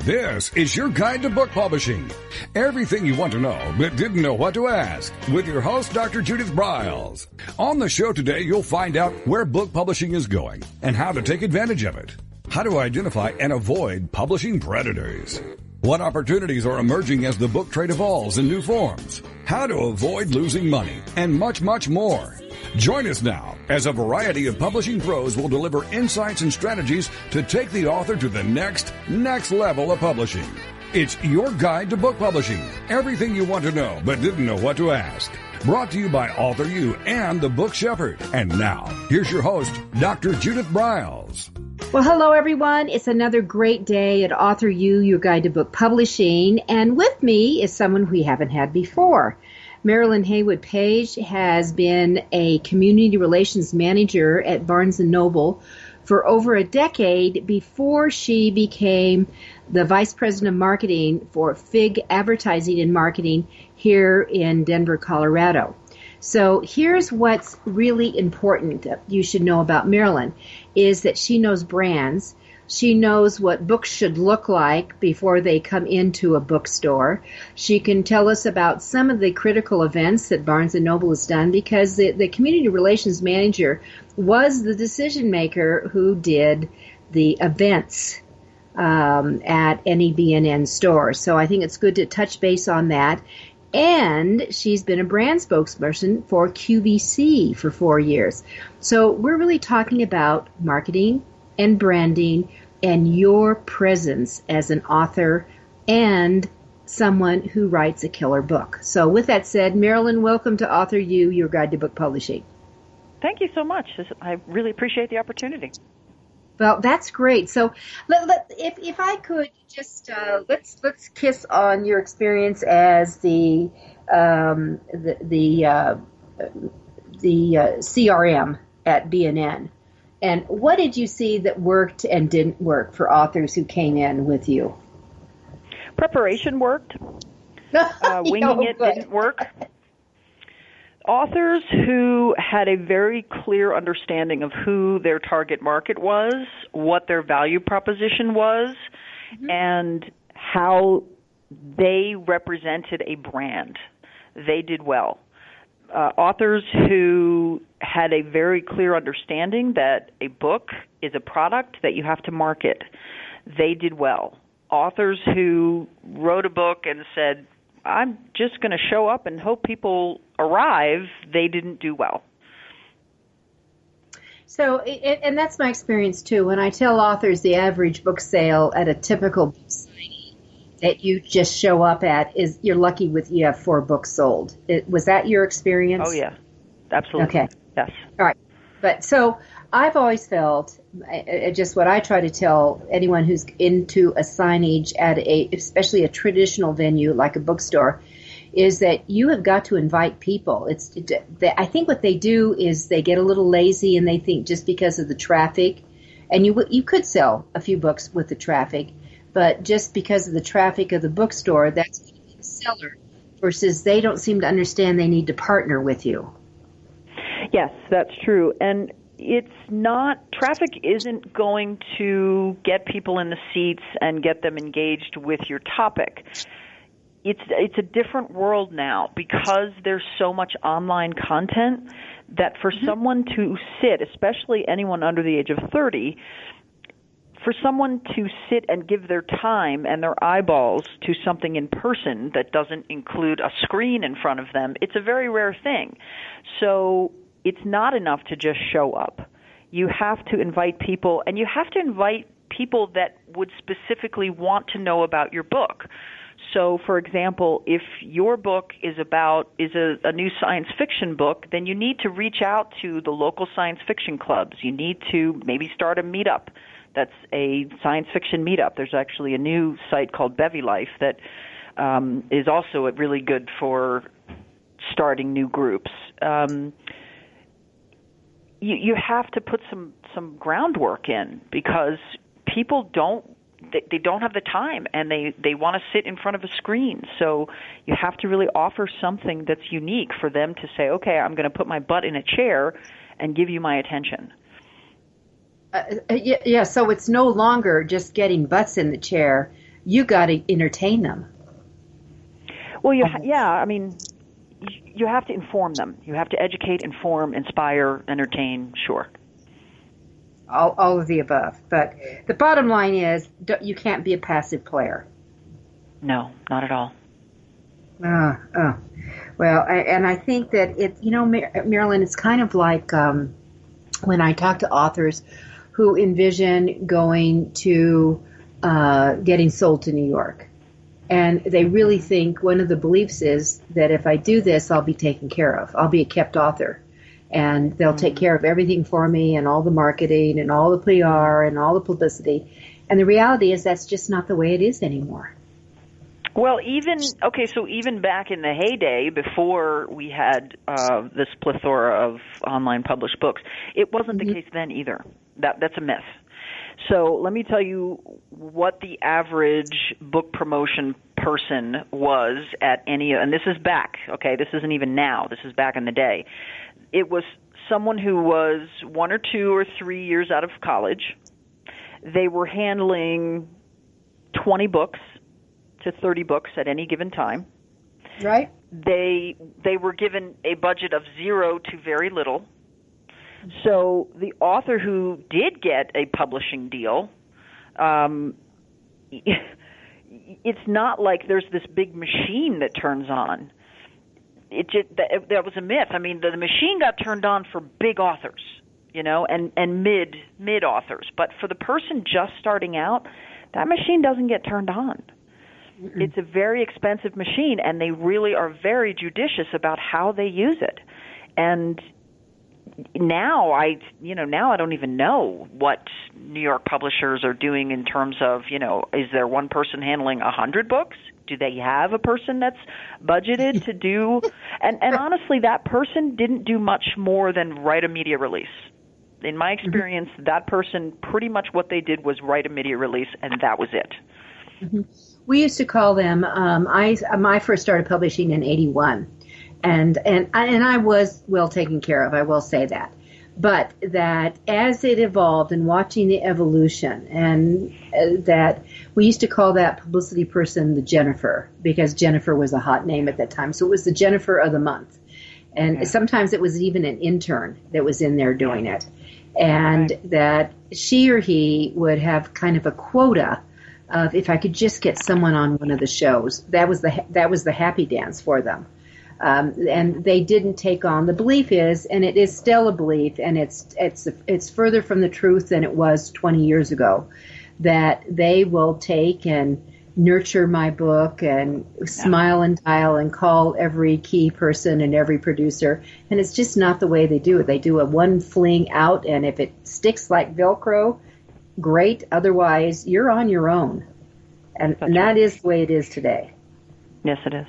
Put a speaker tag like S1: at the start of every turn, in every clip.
S1: This is your guide to book publishing. Everything you want to know but didn't know what to ask with your host, Dr. Judith Briles. On the show today, you'll find out where book publishing is going and how to take advantage of it. How to identify and avoid publishing predators. What opportunities are emerging as the book trade evolves in new forms. How to avoid losing money and much, much more. Join us now as a variety of publishing pros will deliver insights and strategies to take the author to the next level of publishing. It's your guide to book publishing. Everything you want to know but didn't know what to ask. Brought to you by AuthorU and the Book Shepherd. And now, here's your host, Dr. Judith Briles.
S2: Well, hello, everyone. It's another great day at AuthorU, your guide to book publishing. And with me is someone we haven't had before. Marilyn Heywood Paige has been a community relations manager at Barnes & Noble for over a decade before she became the vice president of marketing for FIG Advertising and Marketing here in Denver, Colorado. So here's what's really important that you should know about Marilyn is that she knows brands. She knows what books should look like before they come into a bookstore. She can tell us about some of the critical events that Barnes & Noble has done because the community relations manager was the decision maker who did the events at any B&N store. So I think it's good to touch base on that. And she's been a brand spokesperson for QVC for 4 years. So we're really talking about marketing and branding and your presence as an author and someone who writes a killer book. So with that said, Marilyn, welcome to AuthorU, your guide to book publishing.
S3: Thank you so much. I really appreciate the opportunity.
S2: Well, that's great. So if I could just let's kiss on your experience as the CRM at B&N. And what did you see that worked and didn't work for authors who came in with you?
S3: Preparation worked. Winging it didn't work. Authors who had a very clear understanding of who their target market was, what their value proposition was, and how they represented a brand, they did well. Authors who had a very clear understanding that a book is a product that you have to market, they did well. Authors who wrote a book and said, I'm just going to show up and hope people arrive, they didn't do well.
S2: So, and that's my experience too. When I tell authors the average book sale at a typical book signing that you just show up at is you're lucky with you have 4 books sold. Was that your experience?
S3: Oh, yeah. Absolutely.
S2: Okay.
S3: Yes.
S2: All right. But so I've always felt, just what I try to tell anyone who's into a signage at especially a traditional venue like a bookstore, is that you have got to invite people. I think what they do is they get a little lazy and they think just because of the traffic, and you could sell a few books with the traffic, but just because of the traffic of the bookstore, that's going to be the seller, versus they don't seem to understand they need to partner with you.
S3: Yes, that's true. And it's not, traffic isn't going to get people in the seats and get them engaged with your topic. It's a different world now because there's so much online content that for someone to sit, especially anyone under the age of 30, for someone to sit and give their time and their eyeballs to something in person that doesn't include a screen in front of them, it's a very rare thing. So it's not enough to just show up. You have to invite people, and you have to invite people that would specifically want to know about your book. So, for example, if your book is a new science fiction book, then you need to reach out to the local science fiction clubs. You need to maybe start a meetup that's a science fiction meetup. There's actually a new site called Bevy Life that is also really good for starting new groups. You have to put some groundwork in because people don't have the time and they want to sit in front of a screen. So you have to really offer something that's unique for them to say, okay, I'm going to put my butt in a chair and give you my attention.
S2: Yeah, so it's no longer just getting butts in the chair. you got to entertain them.
S3: Well, I mean, you have to inform them. You have to educate, inform, inspire, entertain, sure.
S2: All of the above. But the bottom line is you can't be a passive player.
S3: No, not at all.
S2: Well, and I think that Marilyn, it's kind of like when I talk to authors who envision going to getting sold to New York. And they really think one of the beliefs is that if I do this, I'll be taken care of. I'll be a kept author. And they'll take care of everything for me and all the marketing and all the PR and all the publicity. And the reality is that's just not the way it is anymore.
S3: Well, even back in the heyday, before we had this plethora of online published books, it wasn't the case then either. That's a myth. So let me tell you what the average book promotion person was at any, and this is back, okay, this isn't even now, this is back in the day. It was someone who was 1 or 2 or 3 years out of college. They were handling 20 books to 30 books at any given time.
S2: Right.
S3: They were given a budget of 0 to very little. So the author who did get a publishing deal, it's not like there's this big machine that turns on. That was a myth. I mean, the machine got turned on for big authors, and mid authors. But for the person just starting out, that machine doesn't get turned on. Mm-mm. It's a very expensive machine, and they really are very judicious about how they use it. And now I don't even know what New York publishers are doing in terms of, is there one person handling 100 books? Do they have a person that's budgeted to do? And honestly, that person didn't do much more than write a media release. In my experience, that person, pretty much what they did was write a media release, and that was it.
S2: Mm-hmm. We used to call them, I first started publishing in 81. And I was well taken care of, I will say that. But that as it evolved and watching the evolution, and that we used to call that publicity person the Jennifer, because Jennifer was a hot name at that time. So it was the Jennifer of the month. And sometimes it was even an intern that was in there doing it. And that she or he would have kind of a quota of, if I could just get someone on one of the shows, that was the happy dance for them. And they didn't take on. The belief is, and it is still a belief, and it's further from the truth than it was 20 years ago, that they will take and nurture my book and smile and dial and call every key person and every producer. And it's just not the way they do it. They do a one fling out, and if it sticks like Velcro, great. Otherwise, you're on your own. And that is the way it is today.
S3: Yes, it is.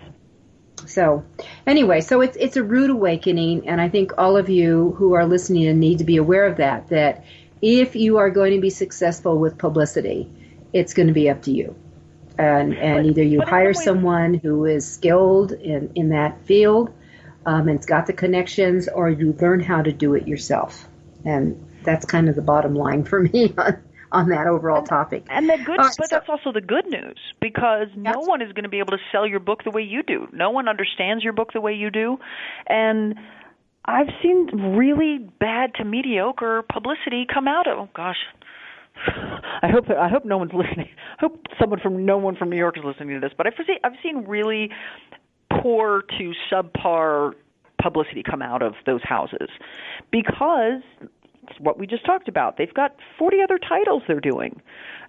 S2: So anyway, so it's a rude awakening, and I think all of you who are listening need to be aware of that if you are going to be successful with publicity, it's going to be up to you. And either you hire someone who is skilled in that field and's got the connections, or you learn how to do it yourself. And that's kind of the bottom line for me on that overall topic.
S3: And that's also the good news, because no one is going to be able to sell your book the way you do. No one understands your book the way you do. And I've seen really bad to mediocre publicity come out of, I hope no one's listening. I hope no one from New York is listening to this. But I've seen really poor to subpar publicity come out of those houses, because it's what we just talked about. They've got 40 other titles they're doing.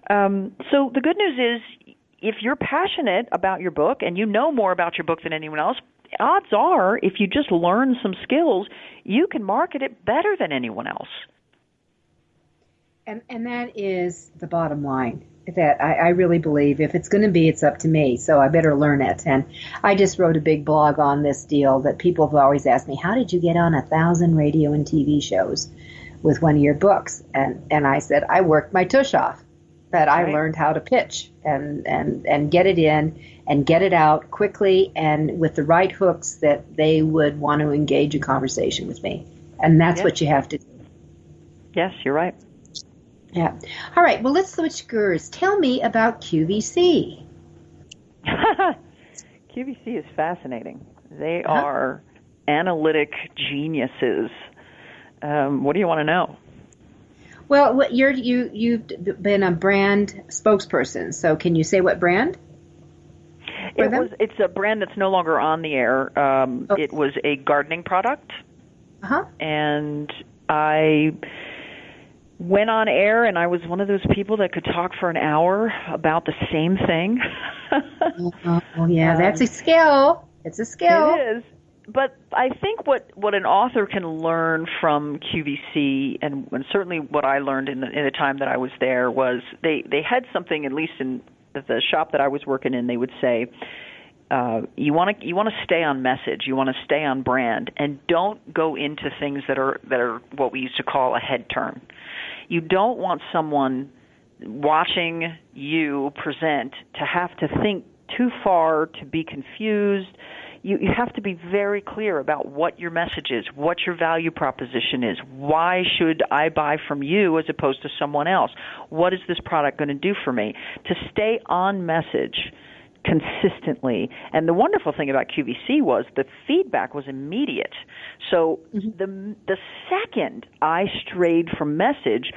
S3: So the good news is, if you're passionate about your book and you know more about your book than anyone else, odds are, if you just learn some skills, you can market it better than anyone else.
S2: And that is the bottom line, that I really believe if it's going to be, it's up to me, so I better learn it. And I just wrote a big blog on this deal that people have always asked me, how did you get on 1,000 radio and TV shows with one of your books? And I said, I worked my tush off, that I learned how to pitch and get it in and get it out quickly and with the right hooks that they would want to engage a conversation with me. And that's what you have to do.
S3: Yes, you're right.
S2: Yeah. All right. Well, let's switch gears. Tell me about QVC.
S3: QVC is fascinating. They are analytic geniuses. What do you want to know?
S2: Well, you've been a brand spokesperson. So can you say what brand?
S3: It's a brand that's no longer on the air. It was a gardening product. And I went on air, and I was one of those people that could talk for an hour about the same thing.
S2: Oh, yeah, that's a skill. It's a skill.
S3: It is. But I think what an author can learn from QVC, and certainly what I learned in the time that I was there, was they had something, at least in the shop that I was working in, they would say, you want to stay on message, you want to stay on brand, and don't go into things that are what we used to call a head turn. You don't want someone watching you present to have to think too far, to be confused. You have to be very clear about what your message is, what your value proposition is. Why should I buy from you as opposed to someone else? What is this product going to do for me? To stay on message consistently. And the wonderful thing about QVC was the feedback was immediate. So the second I strayed from message,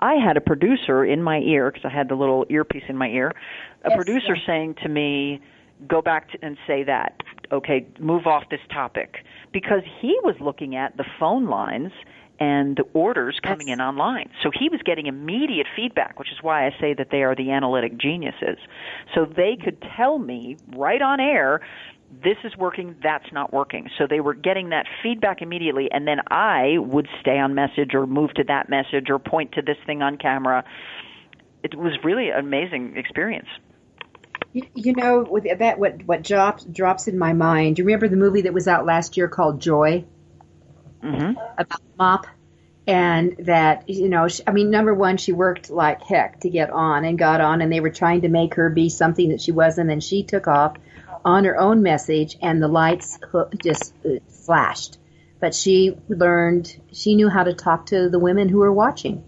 S3: I had a producer in my ear, because I had the little earpiece in my ear, producer saying to me, go back and say that. Okay, move off this topic. Because he was looking at the phone lines and the orders coming in online. So he was getting immediate feedback, which is why I say that they are the analytic geniuses. So they could tell me right on air, this is working, that's not working. So they were getting that feedback immediately, and then I would stay on message or move to that message or point to this thing on camera. It was really an amazing experience.
S2: You know, with that, what drops in my mind. Do you remember the movie that was out last year called Joy? About Mop, and that, you know, number one, she worked like heck to get on and got on, and they were trying to make her be something that she wasn't, and she took off on her own message, and the lights just flashed. But she knew how to talk to the women who were watching.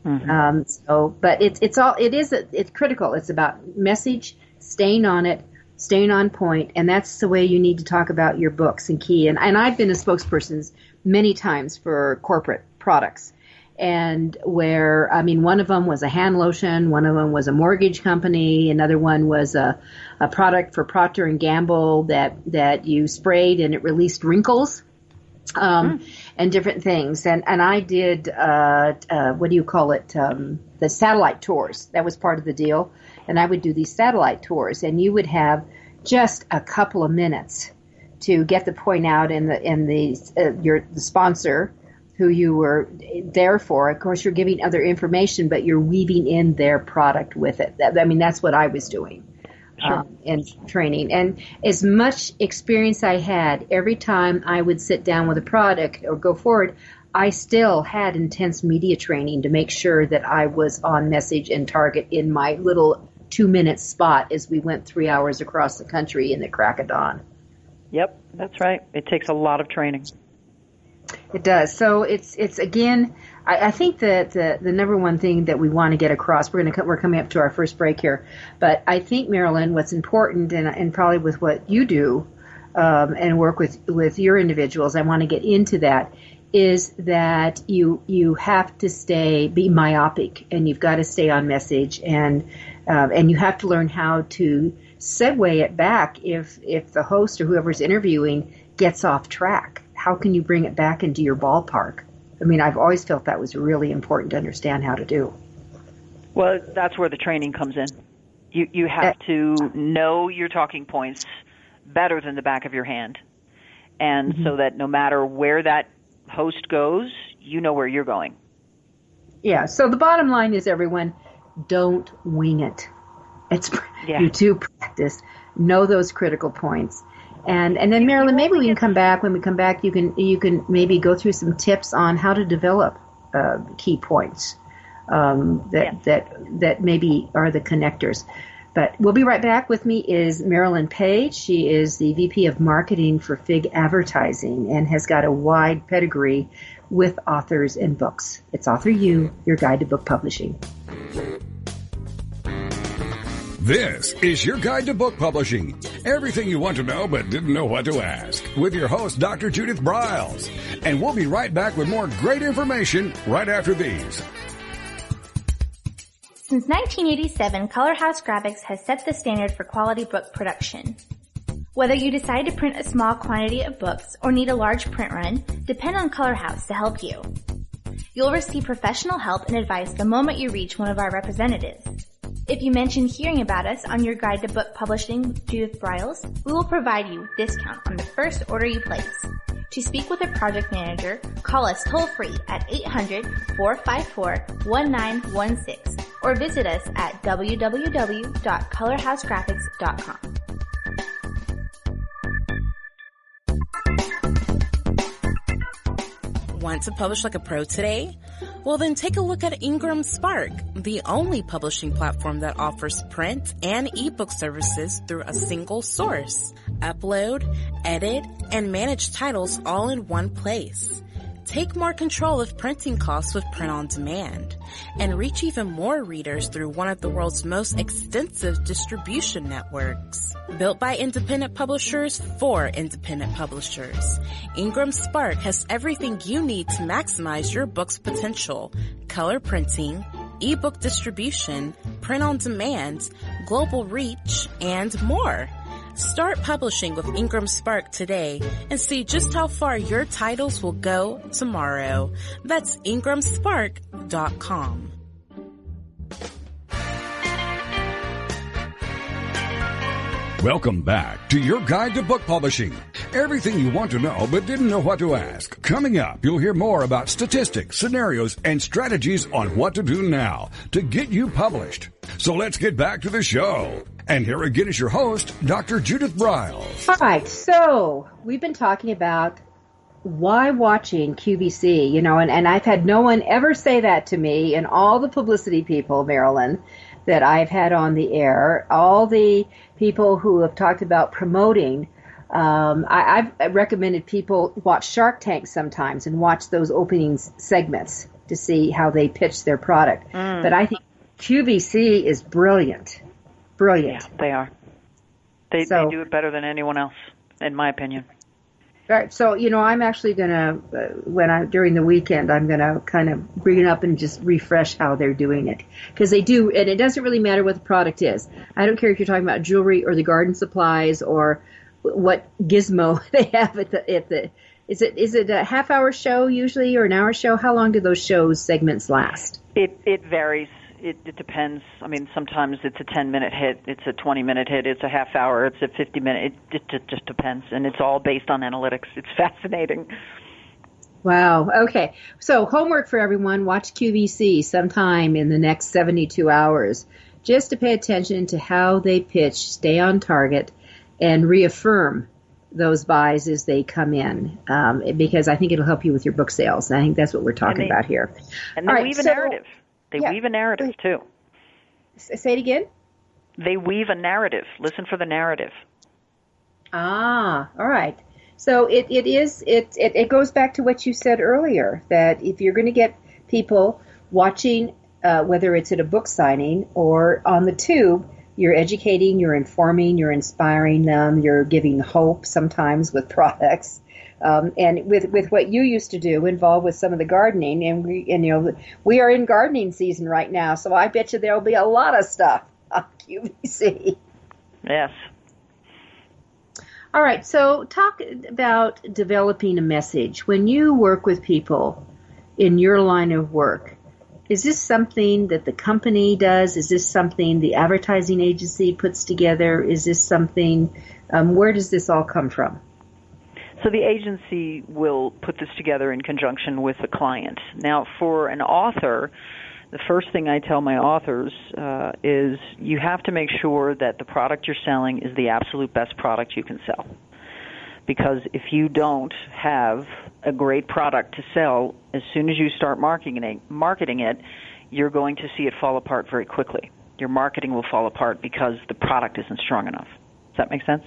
S2: But it's critical. It's about message, staying on it, staying on point, and that's the way you need to talk about your books and key. And I've been a spokesperson many times for corporate products, and where, one of them was a hand lotion, one of them was a mortgage company, another one was a product for Procter and Gamble that you sprayed and it released wrinkles. And different things. And I did, what do you call it? The satellite tours. That was part of the deal. And I would do these satellite tours, and you would have just a couple of minutes to get the point out, and the sponsor who you were there for. Of course, you're giving other information, but you're weaving in their product with it. That's what I was doing. In training. And as much experience I had, every time I would sit down with a product or go forward, I still had intense media training to make sure that I was on message and target in my little 2-minute spot as we went 3 hours across the country in the crack of dawn.
S3: Yep, that's right. It takes a lot of training.
S2: It does. So it's again, I think that the number one thing that we want to get across, we're coming up to our first break here, but I think, Marilyn, what's important, and probably with what you do and work with your individuals, I want to get into that, is that you have to be myopic, and you've got to stay on message, and you have to learn how to segue it back if the host or whoever's interviewing gets off track. How can you bring it back into your ballpark? I've always felt that was really important to understand how to do.
S3: Well, that's where the training comes in. You have to know your talking points better than the back of your hand. And so that no matter where that host goes, you know where you're going.
S2: Yeah, so the bottom line is, everyone, don't wing it. You do practice. Know those critical points. And then, Marilyn, maybe we can come back. When we come back, you can maybe go through some tips on how to develop key points that maybe are the connectors. But we'll be right back. With me is Marilyn Paige. She is the VP of Marketing for Fig Advertising and has got a wide pedigree with authors and books. It's AuthorU, your guide to book publishing.
S1: This is your guide to book publishing. Everything you want to know but didn't know what to ask. With your host, Dr. Judith Briles. And we'll be right back with more great information right after these.
S4: Since 1987, Color House Graphics has set the standard for quality book production. Whether you decide to print a small quantity of books or need a large print run, depend on Color House to help you. You'll receive professional help and advice the moment you reach one of our representatives. If you mention hearing about us on your guide to book publishing with Judith Briles, we will provide you a discount on the first order you place. To speak with a project manager, call us toll-free at 800-454-1916 or visit us at www.colorhousegraphics.com.
S5: Want to publish like a pro today? Well, then take a look at Ingram Spark, the only publishing platform that offers print and ebook services through a single source. Upload, edit, and manage titles all in one place. Take more control of printing costs with print on demand, and reach even more readers through one of the world's most extensive distribution networks. Built by independent publishers for independent publishers, Ingram Spark has everything you need to maximize your book's potential: color printing, ebook distribution, print on demand, global reach, and more. Start publishing with Ingram Spark today and see just how far your titles will go tomorrow. That's ingramspark.com.
S1: Welcome back to your guide to book publishing. Everything you want to know but didn't know what to ask. Coming up, you'll hear more about statistics, scenarios, and strategies on what to do now to get you published. So let's get back to the show. And here again is your host, Dr. Judith Briles.
S2: All right, so we've been talking about why watching QVC, and I've had no one ever say that to me, and all the publicity people, Marilyn, that I've had on the air, all the people who have talked about promoting. I've recommended people watch Shark Tank sometimes and watch those opening segments to see how they pitch their product. But I think QVC is brilliant. Brilliant.
S3: Yeah, they are. They do it better than anyone else, in my opinion.
S2: All right, so, I'm actually going to, during the weekend, I'm going to kind of bring it up and just refresh how they're doing it. Because they do, and it doesn't really matter what the product is. I don't care if you're talking about jewelry or the garden supplies or what gizmo they have at the is it a half-hour show usually or an hour show? How long do those shows segments last?
S3: It varies. It depends. I mean, sometimes it's a 10-minute hit, it's a 20-minute hit, it's a half hour, it's a 50-minute. It just depends, and it's all based on analytics. It's fascinating.
S2: Wow. Okay. So homework for everyone: watch QVC sometime in the next 72 hours, just to pay attention to how they pitch, stay on target, and reaffirm those buys as they come in, because I think it'll help you with your book sales. And I think that's what we're talking about here.
S3: And they weave a narrative. They weave a narrative, too.
S2: Say it again?
S3: They weave a narrative. Listen for the narrative.
S2: Ah, all right. So it goes back to what you said earlier, that if you're going to get people watching, whether it's at a book signing or on the tube, you're educating, you're informing, you're inspiring them, you're giving hope sometimes with products. And with what you used to do, involved with some of the gardening, and we are in gardening season right now, so I bet you there'll be a lot of stuff on QVC.
S3: Yes.
S2: All right, so talk about developing a message. When you work with people in your line of work, is this something that the company does? Is this something the advertising agency puts together? Is this something, where does this all come from?
S3: So the agency will put this together in conjunction with the client. Now, for an author, the first thing I tell my authors is you have to make sure that the product you're selling is the absolute best product you can sell. Because if you don't have a great product to sell, as soon as you start marketing it, you're going to see it fall apart very quickly. Your marketing will fall apart because the product isn't strong enough. Does that make sense?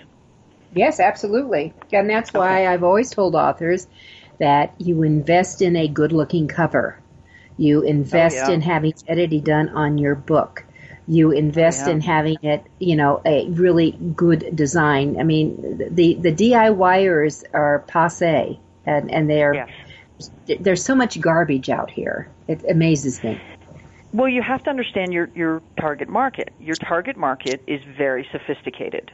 S2: Yes, absolutely. And that's why I've always told authors that you invest in a good-looking cover. You invest in having editing done on your book. You invest in having it, a really good design. I mean, the DIYers are passé, and there's so much garbage out here. It amazes me.
S3: Well, you have to understand your target market. Your target market is very sophisticated.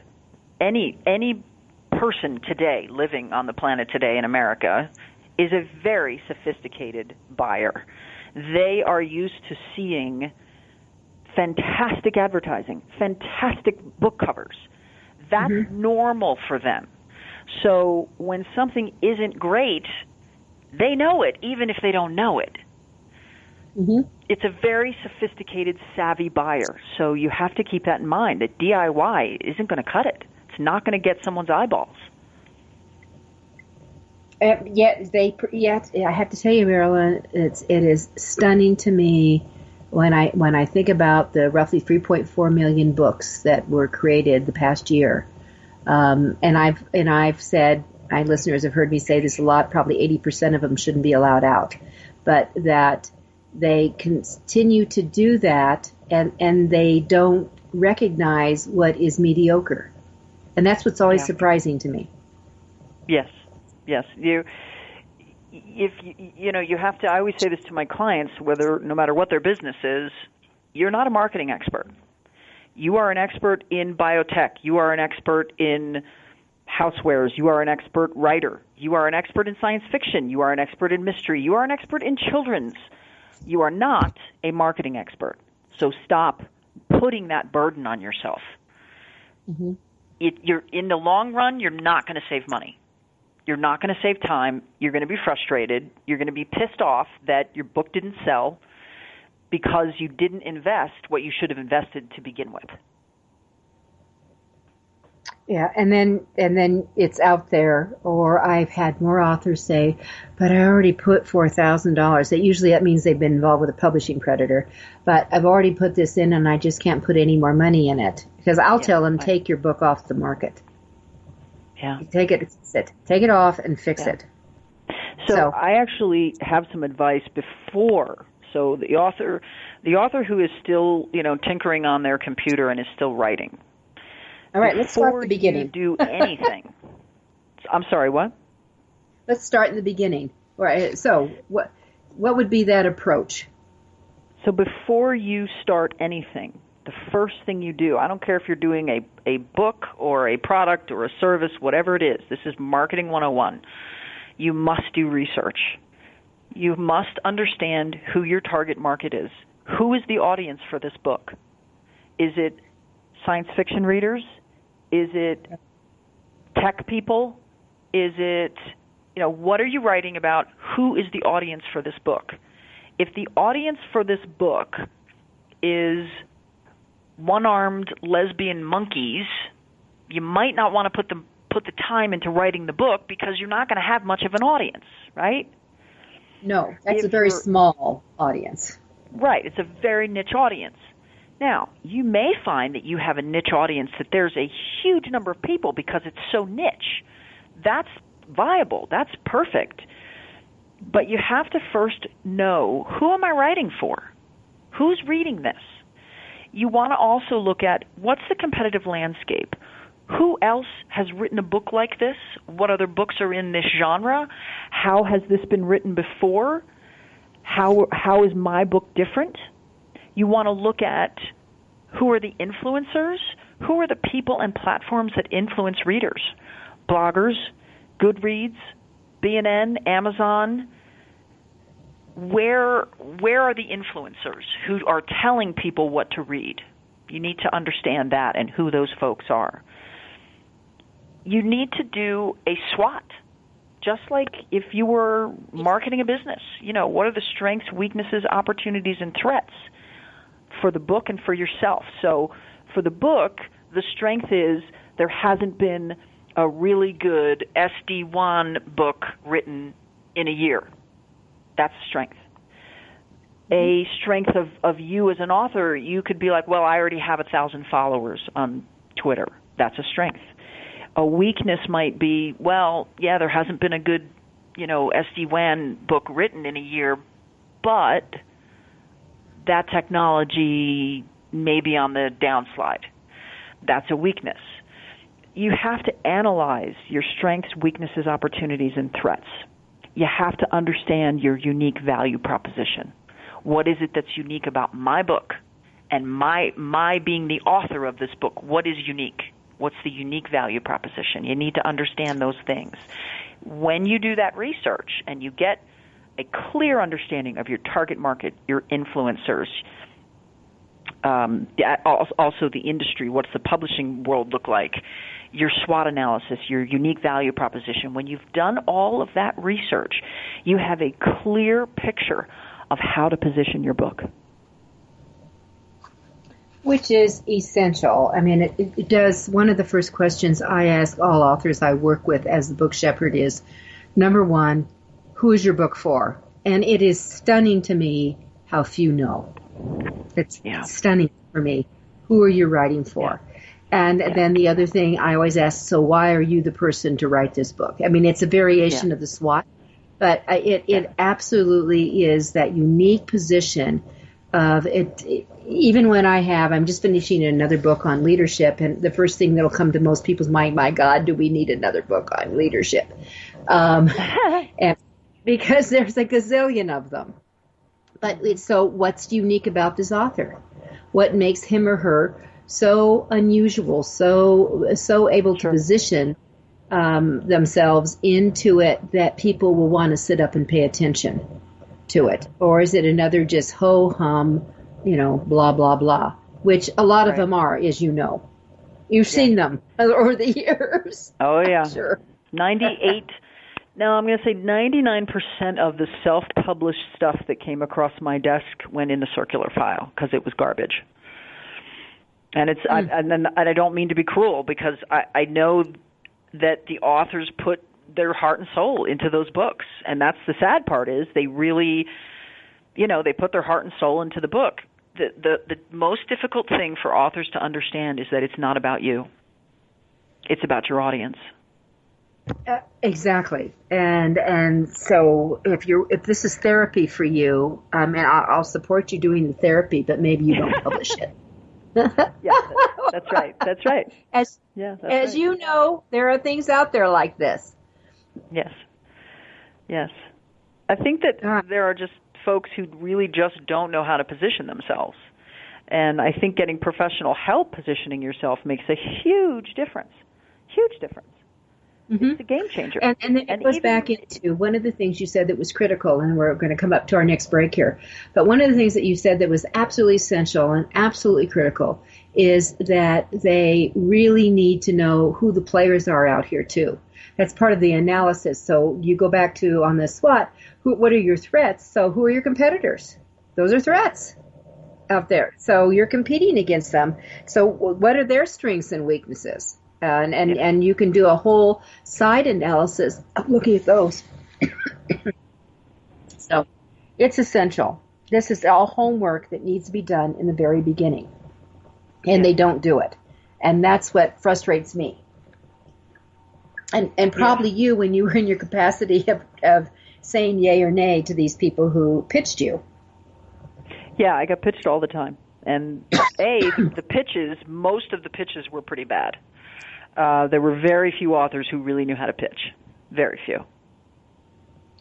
S3: Any person today living on the planet today in America is a very sophisticated buyer. They are used to seeing fantastic advertising, fantastic book covers. That's normal for them. So when something isn't great, they know it, even if they don't know it. It's a very sophisticated, savvy buyer. So you have to keep that in mind, that DIY isn't going to cut it. It's not going to get someone's eyeballs.
S2: I have to tell you, Marilyn, it is stunning to me when I think about the roughly 3.4 million books that were created the past year. And I've said, my listeners have heard me say this a lot, probably 80% of them shouldn't be allowed out, but that they continue to do that and they don't recognize what is mediocre. And that's what's always surprising to me.
S3: Yes. You have to, I always say this to my clients, no matter what their business is, you're not a marketing expert. You are an expert in biotech. You are an expert in housewares. You are an expert writer. You are an expert in science fiction. You are an expert in mystery. You are an expert in children's. You are not a marketing expert. So stop putting that burden on yourself. You're in the long run, you're not going to save money. You're not going to save time. You're going to be frustrated. You're going to be pissed off that your book didn't sell because you didn't invest what you should have invested to begin with.
S2: Yeah, and then it's out there, or I've had more authors say, but I already put $4,000. That means they've been involved with a publishing predator. But I've already put this in and I just can't put any more money in it. Because I'll tell them, take your book off the market.
S3: Yeah.
S2: Take it off and fix it.
S3: So I actually have some advice before. So the author who is still, tinkering on their computer and is still writing.
S2: All right, let's start at the beginning.
S3: Before you do anything. I'm sorry, what?
S2: Let's start in the beginning. Right. So what would be that approach?
S3: So before you start anything, the first thing you do, I don't care if you're doing a book or a product or a service, whatever it is, this is Marketing 101, you must do research. You must understand who your target market is. Who is the audience for this book? Is it science fiction readers? Is it tech people? Is it, what are you writing about? Who is the audience for this book? If the audience for this book is one-armed lesbian monkeys, you might not want to put the time into writing the book because you're not going to have much of an audience, right?
S2: No, that's a very small audience.
S3: Right, it's a very niche audience. Now, you may find that you have a niche audience that there's a huge number of people because it's so niche. That's viable. That's perfect. But you have to first know, who am I writing for? Who's reading this? You want to also look at, what's the competitive landscape? Who else has written a book like this? What other books are in this genre? How has this been written before? How is my book different? You want to look at, who are the influencers? Who are the people and platforms that influence readers? Bloggers, Goodreads, B&N, Amazon. Where are the influencers who are telling people what to read? You need to understand that and who those folks are. You need to do a SWOT, just like if you were marketing a business. What are the strengths, weaknesses, opportunities, and threats for the book and for yourself? So for the book, the strength is there hasn't been a really good SD1 book written in a year. That's a strength. A strength of you as an author, you could be like, well, I already have 1,000 followers on Twitter. That's a strength. A weakness might be, well, yeah, there hasn't been a good SD-WAN book written in a year, but that technology may be on the downslide. That's a weakness. You have to analyze your strengths, weaknesses, opportunities, and threats. You have to understand your unique value proposition. What is it that's unique about my book? And my being the author of this book, what is unique? What's the unique value proposition? You need to understand those things. When you do that research and you get a clear understanding of your target market, your influencers, also the industry, what's the publishing world look like, your SWOT analysis, your unique value proposition. When you've done all of that research, you have a clear picture of how to position your book.
S2: Which is essential. I mean, it does. One of the first questions I ask all authors I work with as the book shepherd is, number one, who is your book for? And it is stunning to me how few know. It's stunning for me. Who are you writing for? Yeah. And then the other thing I always ask, so why are you the person to write this book? I mean, it's a variation of the SWOT, but it absolutely is that unique position of it. Even when I'm just finishing another book on leadership, and the first thing that'll come to most people's mind, my God, do we need another book on leadership? And because there's a gazillion of them. But so what's unique about this author? What makes him or her so unusual, so able to position themselves into it that people will want to sit up and pay attention to it? Or is it another just ho-hum, blah, blah, blah, which a lot of them are, as you know. You've seen them over the years.
S3: Oh, yeah.
S2: Sure.
S3: 98. No, I'm going to say 99% of the self-published stuff that came across my desk went in the circular file because it was garbage. And I don't mean to be cruel, because I know that the authors put their heart and soul into those books, and that's the sad part, is they really, they put their heart and soul into the book. The most difficult thing for authors to understand is that it's not about you. It's about your audience.
S2: Exactly. And so if this is therapy for you, and I'll support you doing the therapy, but maybe you don't publish it.
S3: Yeah, that's right. That's right.
S2: As
S3: right.
S2: you know, there are things out there like this.
S3: Yes. I think that there are just folks who really just don't know how to position themselves. And I think getting professional help positioning yourself makes a huge difference. Huge difference. Mm-hmm. It's a game changer.
S2: And then it goes back into one of the things you said that was critical, and we're going to come up to our next break here. But one of the things that you said that was absolutely essential and absolutely critical is that they really need to know who the players are out here, too. That's part of the analysis. So you go back to, on the SWOT, what are your threats? So who are your competitors? Those are threats out there. So you're competing against them. So what are their strengths and weaknesses? And you can do a whole side analysis of looking at those. So it's essential. This is all homework that needs to be done in the very beginning. And they don't do it. And that's what frustrates me. And probably you, when you were in your capacity of saying yay or nay to these people who pitched you.
S3: Yeah, I got pitched all the time. And most of the pitches were pretty bad. There were very few authors who really knew how to pitch. Very few.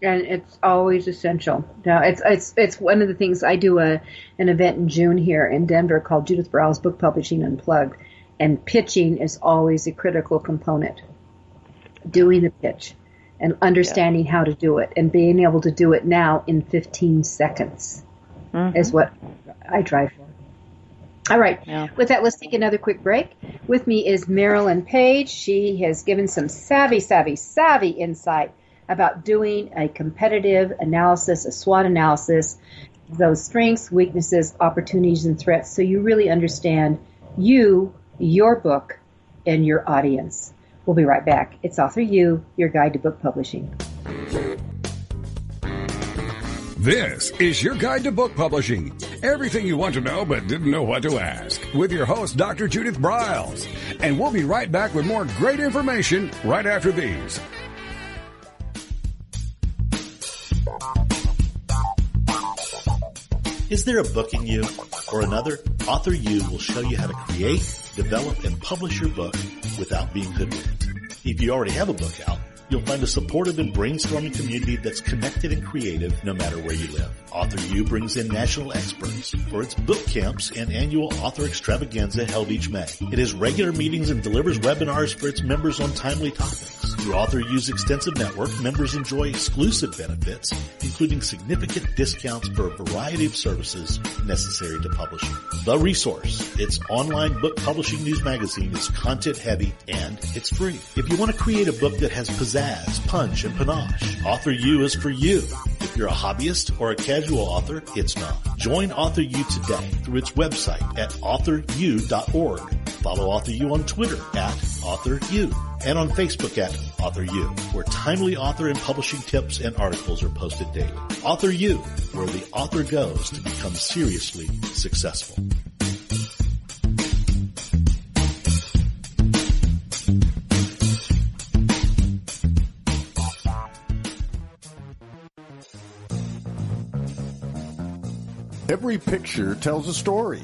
S2: And it's always essential. Now, it's one of the things. I do an event in June here in Denver called Judith Browell's Book Publishing Unplugged, and pitching is always a critical component. Doing the pitch and understanding how to do it, and being able to do it now in 15 seconds is what I try for. All right. Yeah. With that, let's take another quick break. With me is Marilyn Paige. She has given some savvy insight about doing a competitive analysis, a SWOT analysis, those strengths, weaknesses, opportunities, and threats, so you really understand you, your book, and your audience. We'll be right back. It's AuthorU, your guide to book publishing.
S1: This is your guide to book publishing. Everything you want to know but didn't know what to ask. With your host, Dr. Judith Briles. And we'll be right back with more great information right after these.
S6: Is there a book in you or another? AuthorU will show you how to create, develop, and publish your book without being hoodwinked. If you already have a book out, you'll find a supportive and brainstorming community that's connected and creative no matter where you live. AuthorU brings in national experts for its book camps and annual author extravaganza held each May. It has regular meetings and delivers webinars for its members on timely topics. Through AuthorU's extensive network, members enjoy exclusive benefits, including significant discounts for a variety of services necessary to publishing. The Resource, its online book publishing news magazine, is content-heavy and it's free. If you want to create a book that has pizzazz, punch, and panache, AuthorU is for you. If you're a hobbyist or a casual author, it's not. Join AuthorU today through its website at AuthorU.org. Follow AuthorU on Twitter at AuthorU and on Facebook at AuthorU, where timely author and publishing tips and articles are posted daily. AuthorU, where the author goes to become seriously successful.
S7: Every picture tells a story.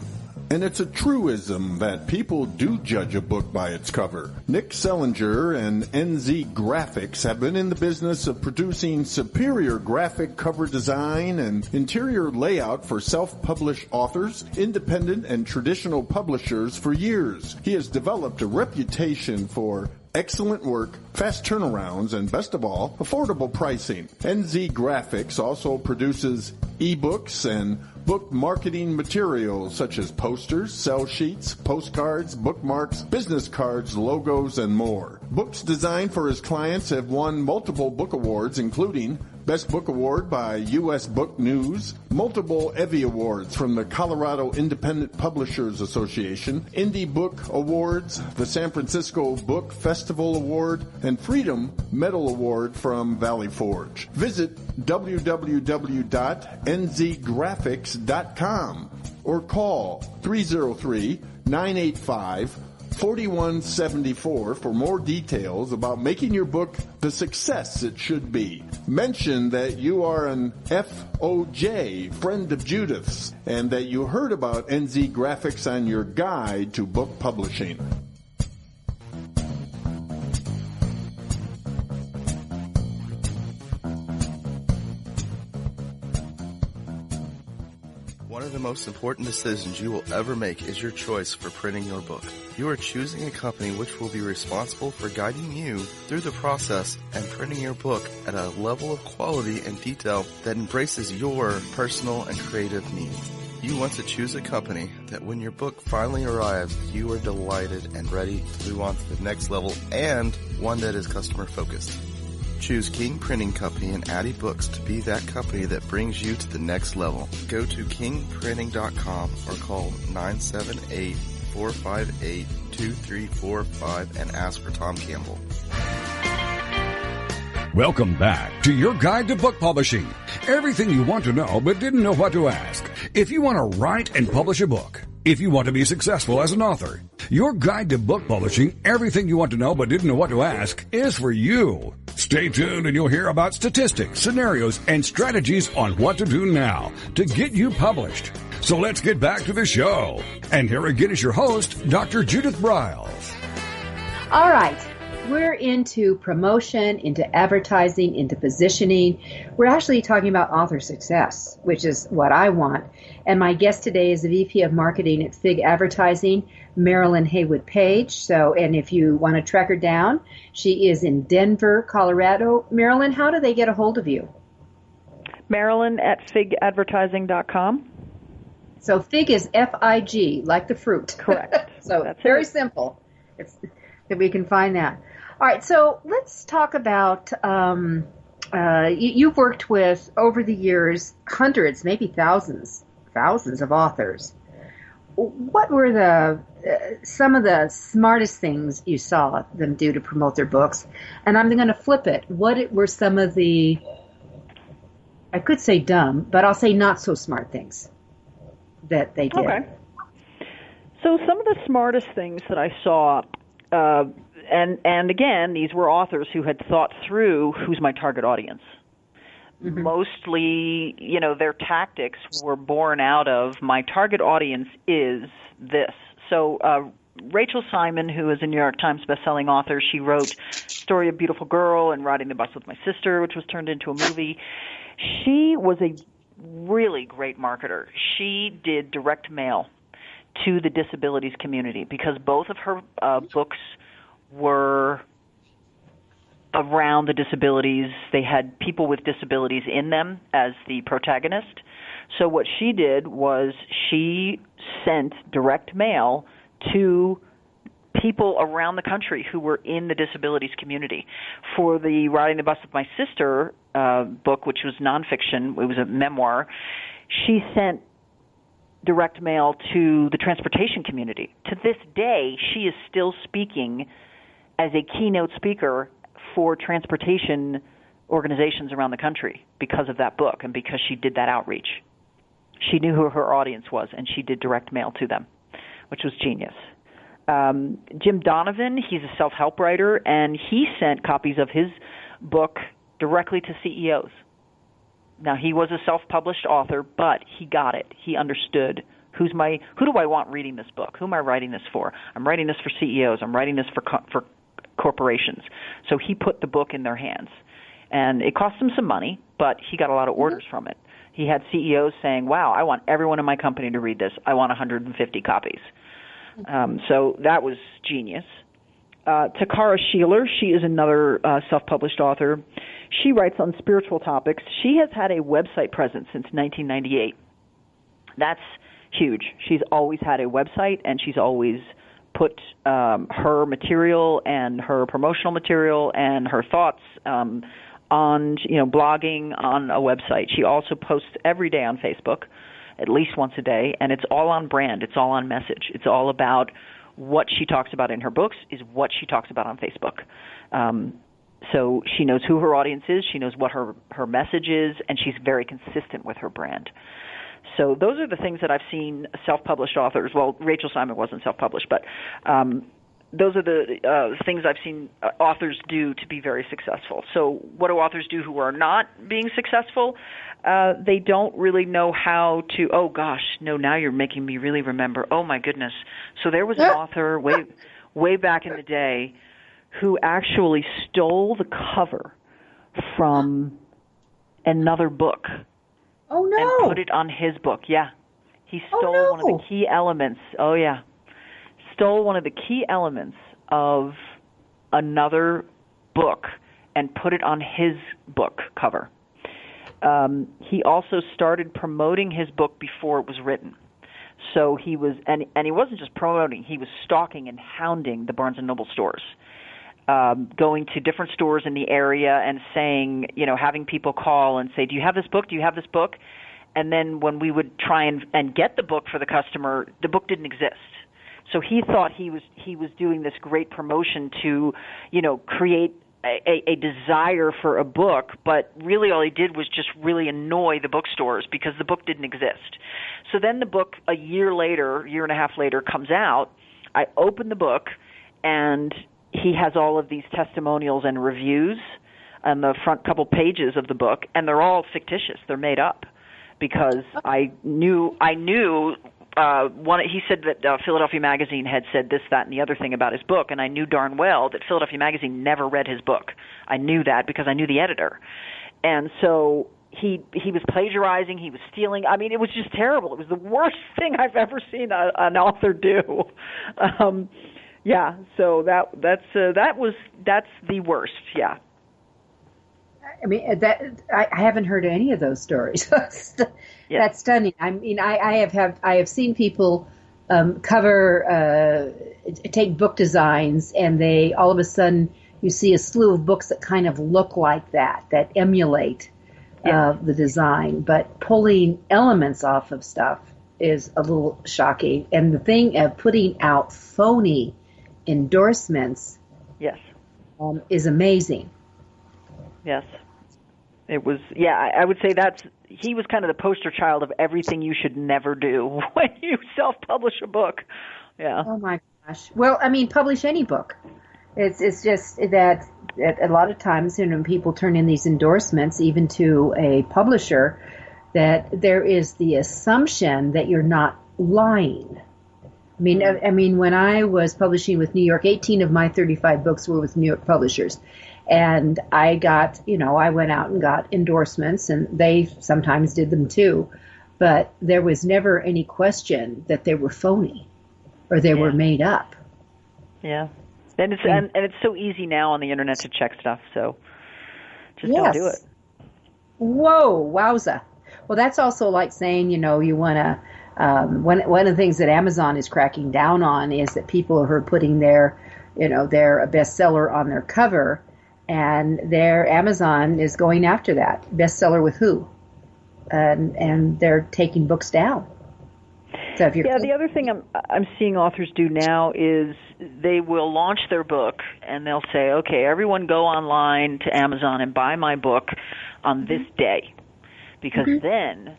S7: And it's a truism that people do judge a book by its cover. Nick Sellinger and NZ Graphics have been in the business of producing superior graphic cover design and interior layout for self-published authors, independent and traditional publishers for years. He has developed a reputation for excellent work, fast turnarounds, and best of all, affordable pricing. NZ Graphics also produces ebooks and book marketing materials such as posters, sell sheets, postcards, bookmarks, business cards, logos, and more. Books designed for his clients have won multiple book awards, including Best Book Award by U.S. Book News, multiple Evie Awards from the Colorado Independent Publishers Association, Indie Book Awards, the San Francisco Book Festival Award, and Freedom Medal Award from Valley Forge. Visit www.nzgraphics.com or call 303-985-4174 for more details about making your book the success it should be. Mention that you are an FOJ, friend of Judith's, and that you heard about NZ Graphics on your guide to book publishing.
S8: One of the most important decisions you will ever make is your choice for printing your book. You are choosing a company which will be responsible for guiding you through the process and printing your book at a level of quality and detail that embraces your personal and creative needs. You want to choose a company that when your book finally arrives, you are delighted and ready to move on to the next level, and one that is customer focused. Choose King Printing Company and Addy Books to be that company that brings you to the next level. Go to kingprinting.com or call 978-458-2345 and ask for Tom Campbell.
S1: Welcome back to your guide to book publishing. Everything you want to know but didn't know what to ask. If you want to write and publish a book, if you want to be successful as an author, your guide to book publishing, everything you want to know but didn't know what to ask, is for you. Stay tuned and you'll hear about statistics, scenarios, and strategies on what to do now to get you published. So let's get back to the show. And here again is your host, Dr. Judith Briles.
S2: All right. We're into promotion, into advertising, into positioning. We're actually talking about author success, which is what I want. And my guest today is the VP of Marketing at Fig Advertising, Marilyn Heywood Paige. And if you want to track her down, she is in Denver, Colorado. Marilyn, how do they get a hold of you?
S3: Marilyn at figadvertising.com.
S2: So Fig is F-I-G, like the fruit.
S3: Correct.
S2: So that's very simple. It's that we can find that. All right, so let's talk about, you've worked with, over the years, hundreds, maybe thousands of authors. What were some of the smartest things you saw them do to promote their books? And I'm going to flip it. What were some of the, I could say dumb, but I'll say not so smart things that they did?
S3: Okay. So some of the smartest things that I saw, and again, these were authors who had thought through who's my target audience. Mostly, their tactics were born out of my target audience is this. So Rachel Simon, who is a New York Times bestselling author, she wrote Story of a Beautiful Girl and Riding the Bus with My Sister, which was turned into a movie. She was a really great marketer. She did direct mail to the disabilities community because both of her books were around the disabilities. They had people with disabilities in them as the protagonist. So what she did was she sent direct mail to people around the country who were in the disabilities community. For the Riding the Bus with My Sister book, which was nonfiction, it was a memoir, she sent direct mail to the transportation community. To this day, she is still speaking as a keynote speaker for transportation organizations around the country because of that book and because she did that outreach. She knew who her audience was, and she did direct mail to them, which was genius. Jim Donovan, he's a self-help writer, and he sent copies of his book directly to CEOs. Now, he was a self-published author, but he got it. He understood who do I want reading this book? Who am I writing this for? I'm writing this for CEOs. I'm writing this for corporations. So he put the book in their hands. And it cost him some money, but he got a lot of orders from it. He had CEOs saying, wow, I want everyone in my company to read this. I want 150 copies. So that was genius. Takara Sheeler, she is another self-published author. She writes on spiritual topics. She has had a website presence since 1998. That's huge. She's always had a website, and she's always put her material and her promotional material and her thoughts on, blogging on a website. She also posts every day on Facebook, at least once a day, and it's all on brand. It's all on message. It's all about what she talks about in her books is what she talks about on Facebook. So she knows who her audience is. She knows what her message is, and she's very consistent with her brand. So those are the things that I've seen self-published authors. Well, Rachel Simon wasn't self-published, but those are the things I've seen authors do to be very successful. So what do authors do who are not being successful? They don't really know how to, oh, gosh, no, now you're making me really remember. Oh, my goodness. So there was an author way back in the day who actually stole the cover from another book.
S2: Oh, no.
S3: And put it on his book. Yeah. He stole one of the key elements. Oh, yeah. Stole one of the key elements of another book and put it on his book cover. He also started promoting his book before it was written. So he was, and he wasn't just promoting, he was stalking and hounding the Barnes & Noble stores. Going to different stores in the area and saying, having people call and say, do you have this book? Do you have this book? And then when we would try and get the book for the customer, the book didn't exist. So he thought he was doing this great promotion to, create a desire for a book, but really all he did was just really annoy the bookstores because the book didn't exist. So then the book a year and a half later comes out. I open the book and he has all of these testimonials and reviews on the front couple pages of the book, and they're all fictitious. They're made up because I knew he said that Philadelphia Magazine had said this, that, and the other thing about his book, and I knew darn well that Philadelphia Magazine never read his book. I knew that because I knew the editor. And so he was plagiarizing, he was stealing. I mean, it was just terrible. It was the worst thing I've ever seen an author do. Yeah, so that's the worst. Yeah.
S2: I mean, I haven't heard any of those stories. That's stunning. I mean, I have seen people take book designs, and they all of a sudden you see a slew of books that kind of look like that emulate the design, but pulling elements off of stuff is a little shocking. And the thing of putting out phony endorsements is amazing.
S3: Yes. It was, I would say he was kind of the poster child of everything you should never do when you self-publish a book. Yeah.
S2: Oh my gosh. Well, I mean, publish any book. It's just that a lot of times, when people turn in these endorsements, even to a publisher, that there is the assumption that you're not lying. I mean, when I was publishing with New York, 18 of my 35 books were with New York publishers. And I got, I went out and got endorsements, and they sometimes did them too. But there was never any question that they were phony or they were made up.
S3: Yeah. And it's so easy now on the internet to check stuff, so just don't do it.
S2: Whoa, wowza. Well, that's also like saying, you want to, one of the things that Amazon is cracking down on is that people who are putting they're a bestseller on their cover, and Amazon is going after that. Bestseller with who? And they're taking books down. So
S3: the other thing I'm seeing authors do now is they will launch their book and they'll say, okay, everyone go online to Amazon and buy my book on this day, because then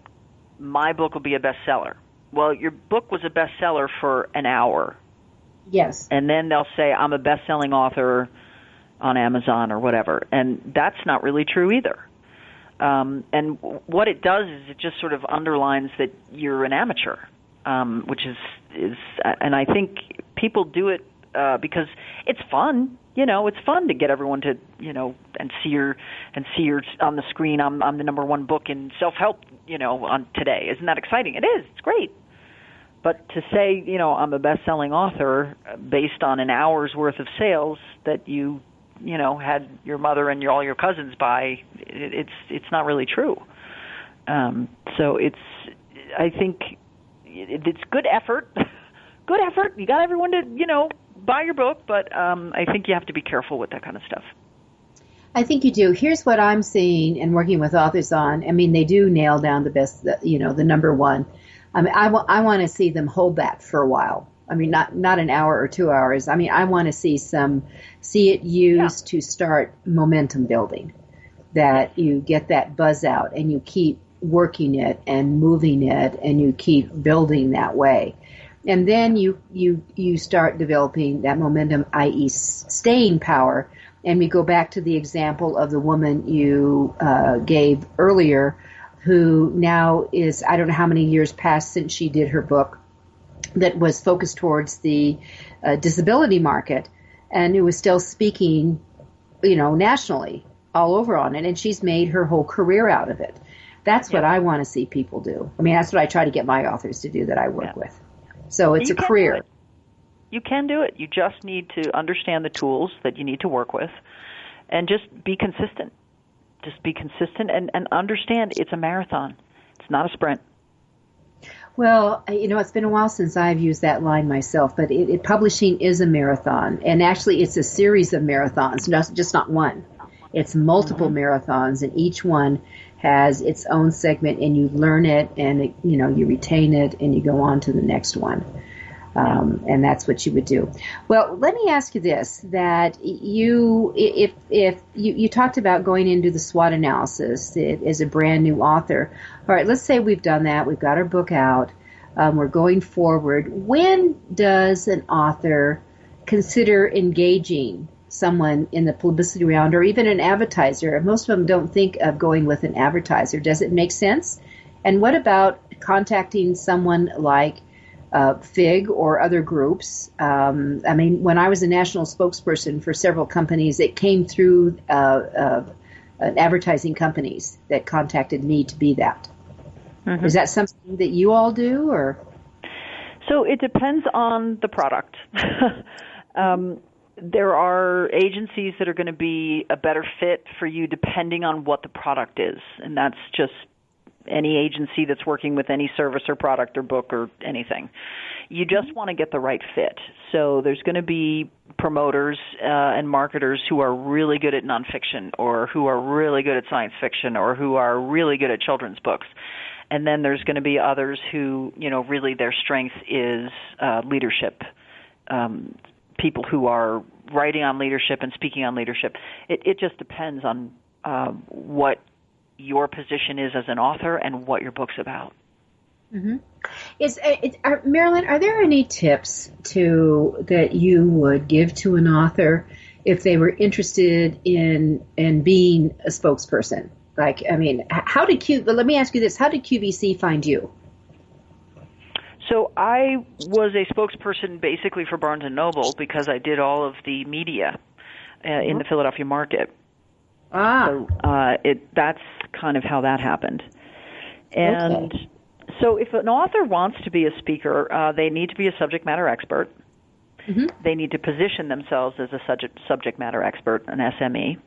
S3: my book will be a bestseller. Well, your book was a bestseller for an hour.
S2: Yes.
S3: And then they'll say, I'm a best-selling author on Amazon or whatever. And that's not really true either. And what it does is it just sort of underlines that you're an amateur, which is, and I think people do it because it's fun. It's fun to get everyone to, and see your on the screen. I'm the number one book in self-help, on today. Isn't that exciting? It is. It's great. But to say, I'm a best-selling author based on an hour's worth of sales that you had your mother and all your cousins buy, it's not really true. So I think it's good effort. Good effort. You got everyone to, buy your book, but I think you have to be careful with that kind of stuff.
S2: I think you do. Here's what I'm seeing and working with authors on. I mean, they do nail down the best, the number one. I mean, I want to see them hold that for a while. I mean, not an hour or 2 hours. I mean, I want to see it used to start momentum building, that you get that buzz out and you keep working it and moving it and you keep building that way. And then you start developing that momentum, i.e. staying power. And we go back to the example of the woman you gave earlier, who now is, I don't know how many years passed since she did her book that was focused towards the disability market, and who was still speaking, nationally all over on it. And she's made her whole career out of it. That's what I want to see people do. I mean, that's what I try to get my authors to do that I work with. So it's a career.
S3: You can do it. You just need to understand the tools that you need to work with and just be consistent. Just be consistent and understand it's a marathon. It's not a sprint.
S2: Well, it's been a while since I've used that line myself, but publishing is a marathon. And actually, it's a series of marathons, just not one. It's multiple marathons, and each one has its own segment, and you learn it, and you retain it, and you go on to the next one. And that's what you would do. Well, let me ask you this, that if you talked about going into the SWOT analysis as a brand new author. All right, let's say we've done that. We've got our book out. We're going forward. When does an author consider engaging someone in the publicity round or even an advertiser? Most of them don't think of going with an advertiser. Does it make sense? And what about contacting someone like FIG or other groups? I mean, when I was a national spokesperson for several companies, it came through advertising companies that contacted me to be that. Mm-hmm. Is that something that you all do, or?
S3: So it depends on the product. There are agencies that are going to be a better fit for you depending on what the product is, and that's just any agency that's working with any service or product or book or anything. You just want to get the right fit. So there's going to be promoters and marketers who are really good at nonfiction, or who are really good at science fiction, or who are really good at children's books. And then there's going to be others who, really their strength is leadership, people who are writing on leadership and speaking on leadership. It just depends on what your position is as an author and what your book's about.
S2: Mm-hmm. Marilyn, are there any tips that you would give to an author if they were interested in being a spokesperson? Let me ask you this: how did QVC find you?
S3: So I was a spokesperson basically for Barnes & Noble because I did all of the media in the Philadelphia market. So that's kind of how that happened. And so if an author wants to be a speaker, they need to be a subject matter expert. Mm-hmm. They need to position themselves as a subject matter expert, an SME.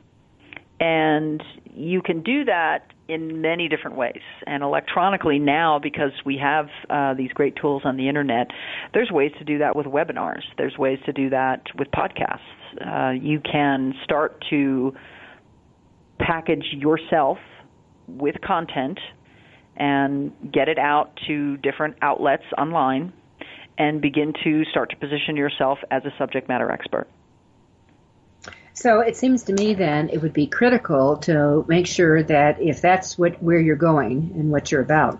S3: And you can do that in many different ways. And electronically now, because we have these great tools on the Internet, there's ways to do that with webinars. There's ways to do that with podcasts. You can start to package yourself with content and get it out to different outlets online and begin to start to position yourself as a subject matter expert.
S2: So it seems to me then it would be critical to make sure that if that's where you're going and what you're about,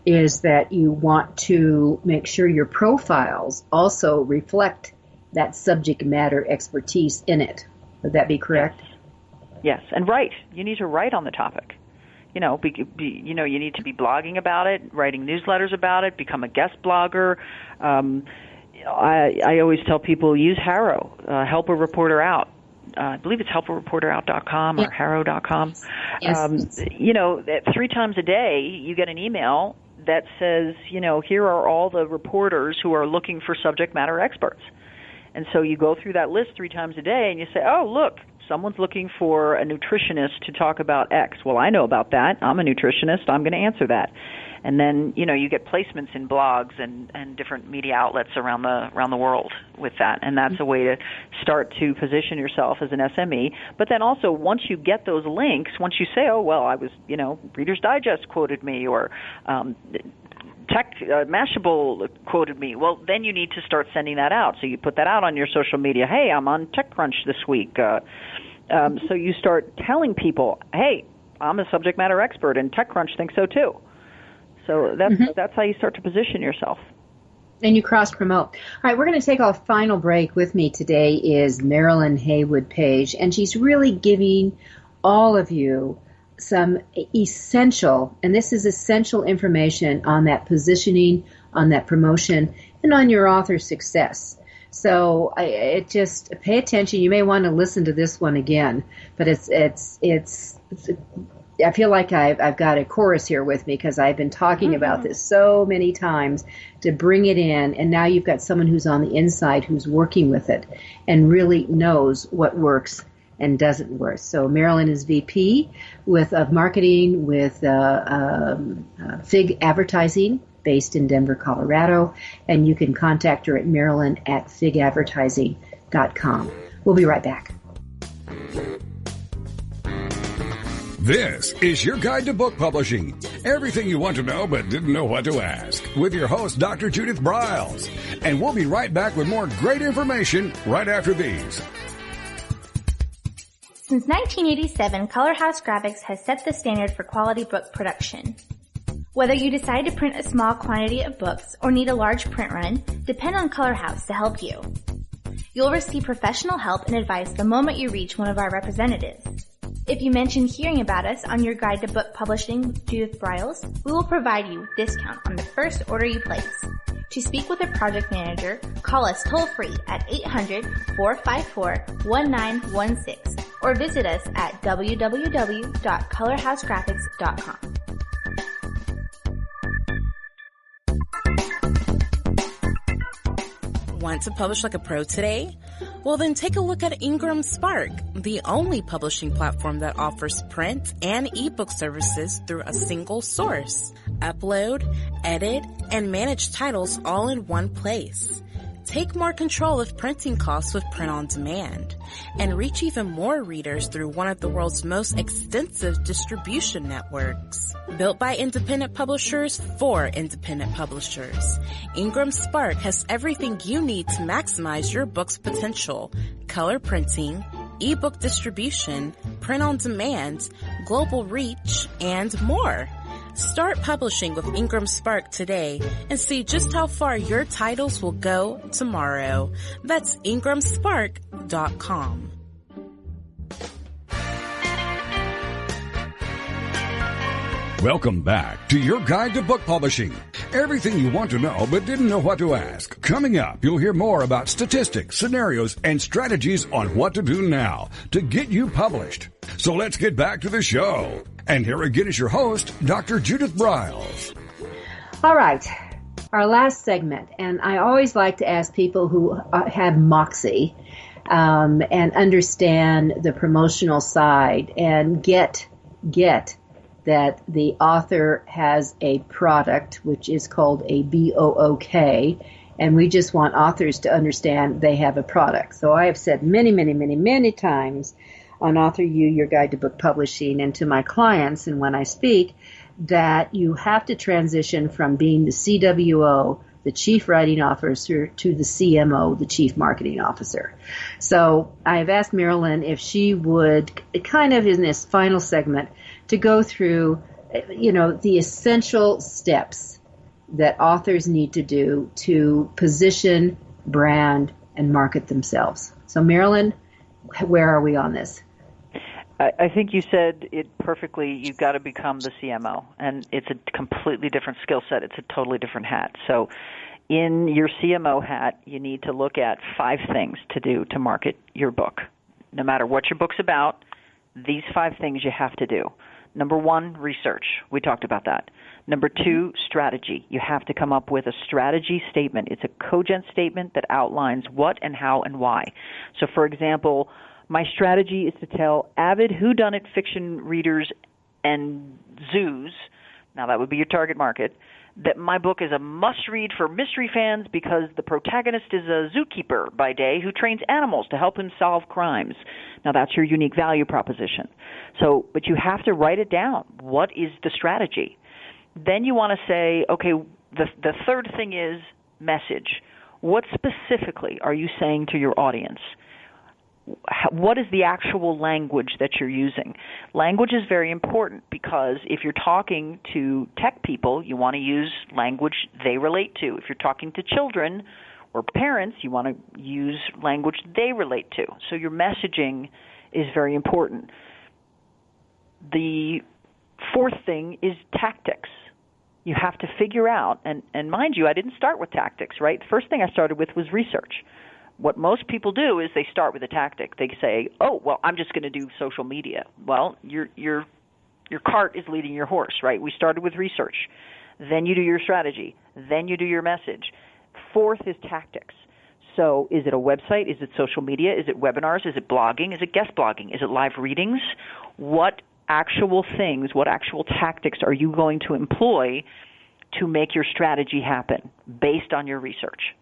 S2: is that you want to make sure your profiles also reflect that subject matter expertise in it. Would that be correct?
S3: Yes, and write. You need to write on the topic. You need to be blogging about it, writing newsletters about it, become a guest blogger. I always tell people use Harrow, help a reporter out. I believe it's helpareporterout.com or harrow.com.
S2: Yes.
S3: 3 times a day you get an email that says, here are all the reporters who are looking for subject matter experts. And so you go through that list 3 times a day and you say, oh, look, someone's looking for a nutritionist to talk about X. Well, I know about that. I'm a nutritionist. I'm going to answer that. And then, you get placements in blogs and different media outlets around the world with that. And that's a way to start to position yourself as an SME. But then also, once you get those links, once you say, oh, well, I was, Reader's Digest quoted me or Mashable quoted me. Well, then you need to start sending that out. So you put that out on your social media. Hey, I'm on TechCrunch this week. So you start telling people, hey, I'm a subject matter expert, and TechCrunch thinks so too. So that's how you start to position yourself.
S2: And you cross-promote. All right, we're going to take our final break. With me today is Marilyn Heywood Paige, and she's really giving all of you some essential information on that positioning, on that promotion, and on your author success. So just pay attention. You may want to listen to this one again, but it's I feel like I've got a chorus here with me because I've been talking about this so many times to bring it in, and now you've got someone who's on the inside who's working with it and really knows what works and doesn't work. So Marilyn is VP of marketing with Fig Advertising, based in Denver, Colorado, and you can contact her at marilyn@figadvertising.com. We'll be right back.
S1: This is your guide to book publishing. Everything you want to know but didn't know what to ask. With your host, Dr. Judith Briles. And we'll be right back with more great information right after these.
S4: Since 1987, Color House Graphics has set the standard for quality book production. Whether you decide to print a small quantity of books or need a large print run, depend on Color House to help you. You'll receive professional help and advice the moment you reach one of our representatives. If you mention hearing about us on your guide to book publishing with Judith Briles, we will provide you a discount on the first order you place. To speak with a project manager, call us toll-free at 800-454-1916 or visit us at www.colorhousegraphics.com.
S5: Want to publish like a pro today? Well, then take a look at Ingram Spark, the only publishing platform that offers print and ebook services through a single source. Upload, edit, and manage titles all in one place. Take more control of printing costs with print on demand and reach even more readers through one of the world's most extensive distribution networks. Built by independent publishers for independent publishers, Ingram Spark has everything you need to maximize your book's potential: color printing, ebook distribution, print on demand, global reach, and more. Start publishing with Ingram Spark today and see just how far your titles will go tomorrow. That's ingramspark.com.
S1: Welcome back to Your Guide to Book Publishing. Everything you want to know but didn't know what to ask. Coming up, you'll hear more about statistics, scenarios, and strategies on what to do now to get you published. So let's get back to the show. And here again is your host, Dr. Judith Briles.
S2: All right, our last segment. And I always like to ask people who have moxie and understand the promotional side and get that the author has a product, which is called a BOOK, and we just want authors to understand they have a product. So I have said many times on AuthorU, Your Guide to Book Publishing, and to my clients, and when I speak, that you have to transition from being the CWO, the Chief Writing Officer, to the CMO, the Chief Marketing Officer. So I've asked Marilyn if she would, kind of in this final segment, to go through, the essential steps that authors need to do to position, brand, and market themselves. So Marilyn, where are we on this?
S3: I think you said it perfectly. You've got to become the CMO, and it's a completely different skill set. It's a totally different hat. So in your CMO hat, you need to look at 5 things to do to market your book. No matter what your book's about, these 5 things you have to do. Number 1, research. We talked about that. Number 2, strategy. You have to come up with a strategy statement. It's a cogent statement that outlines what and how and why. So, for example, my strategy is to tell avid whodunit fiction readers and zoos, now that would be your target market, that my book is a must-read for mystery fans because the protagonist is a zookeeper by day who trains animals to help him solve crimes. Now, that's your unique value proposition. So, but you have to write it down. What is the strategy? Then you want to say, okay, the third thing is message. What specifically are you saying to your audience? What is the actual language that you're using? Language is very important because if you're talking to tech people, you want to use language they relate to. If you're talking to children or parents, you want to use language they relate to. So your messaging is very important. The fourth thing is tactics. You have to figure out, and mind you, I didn't start with tactics, right? The first thing I started with was research. What most people do is they start with a tactic. They say, "Oh, well, I'm just going to do social media." Well, your cart is leading your horse, right? We started with research. Then you do your strategy. Then you do your message. Fourth is tactics. So is it a website? Is it social media? Is it webinars? Is it blogging? Is it guest blogging? Is it live readings? What actual things, what actual tactics are you going to employ to make your strategy happen based on your research?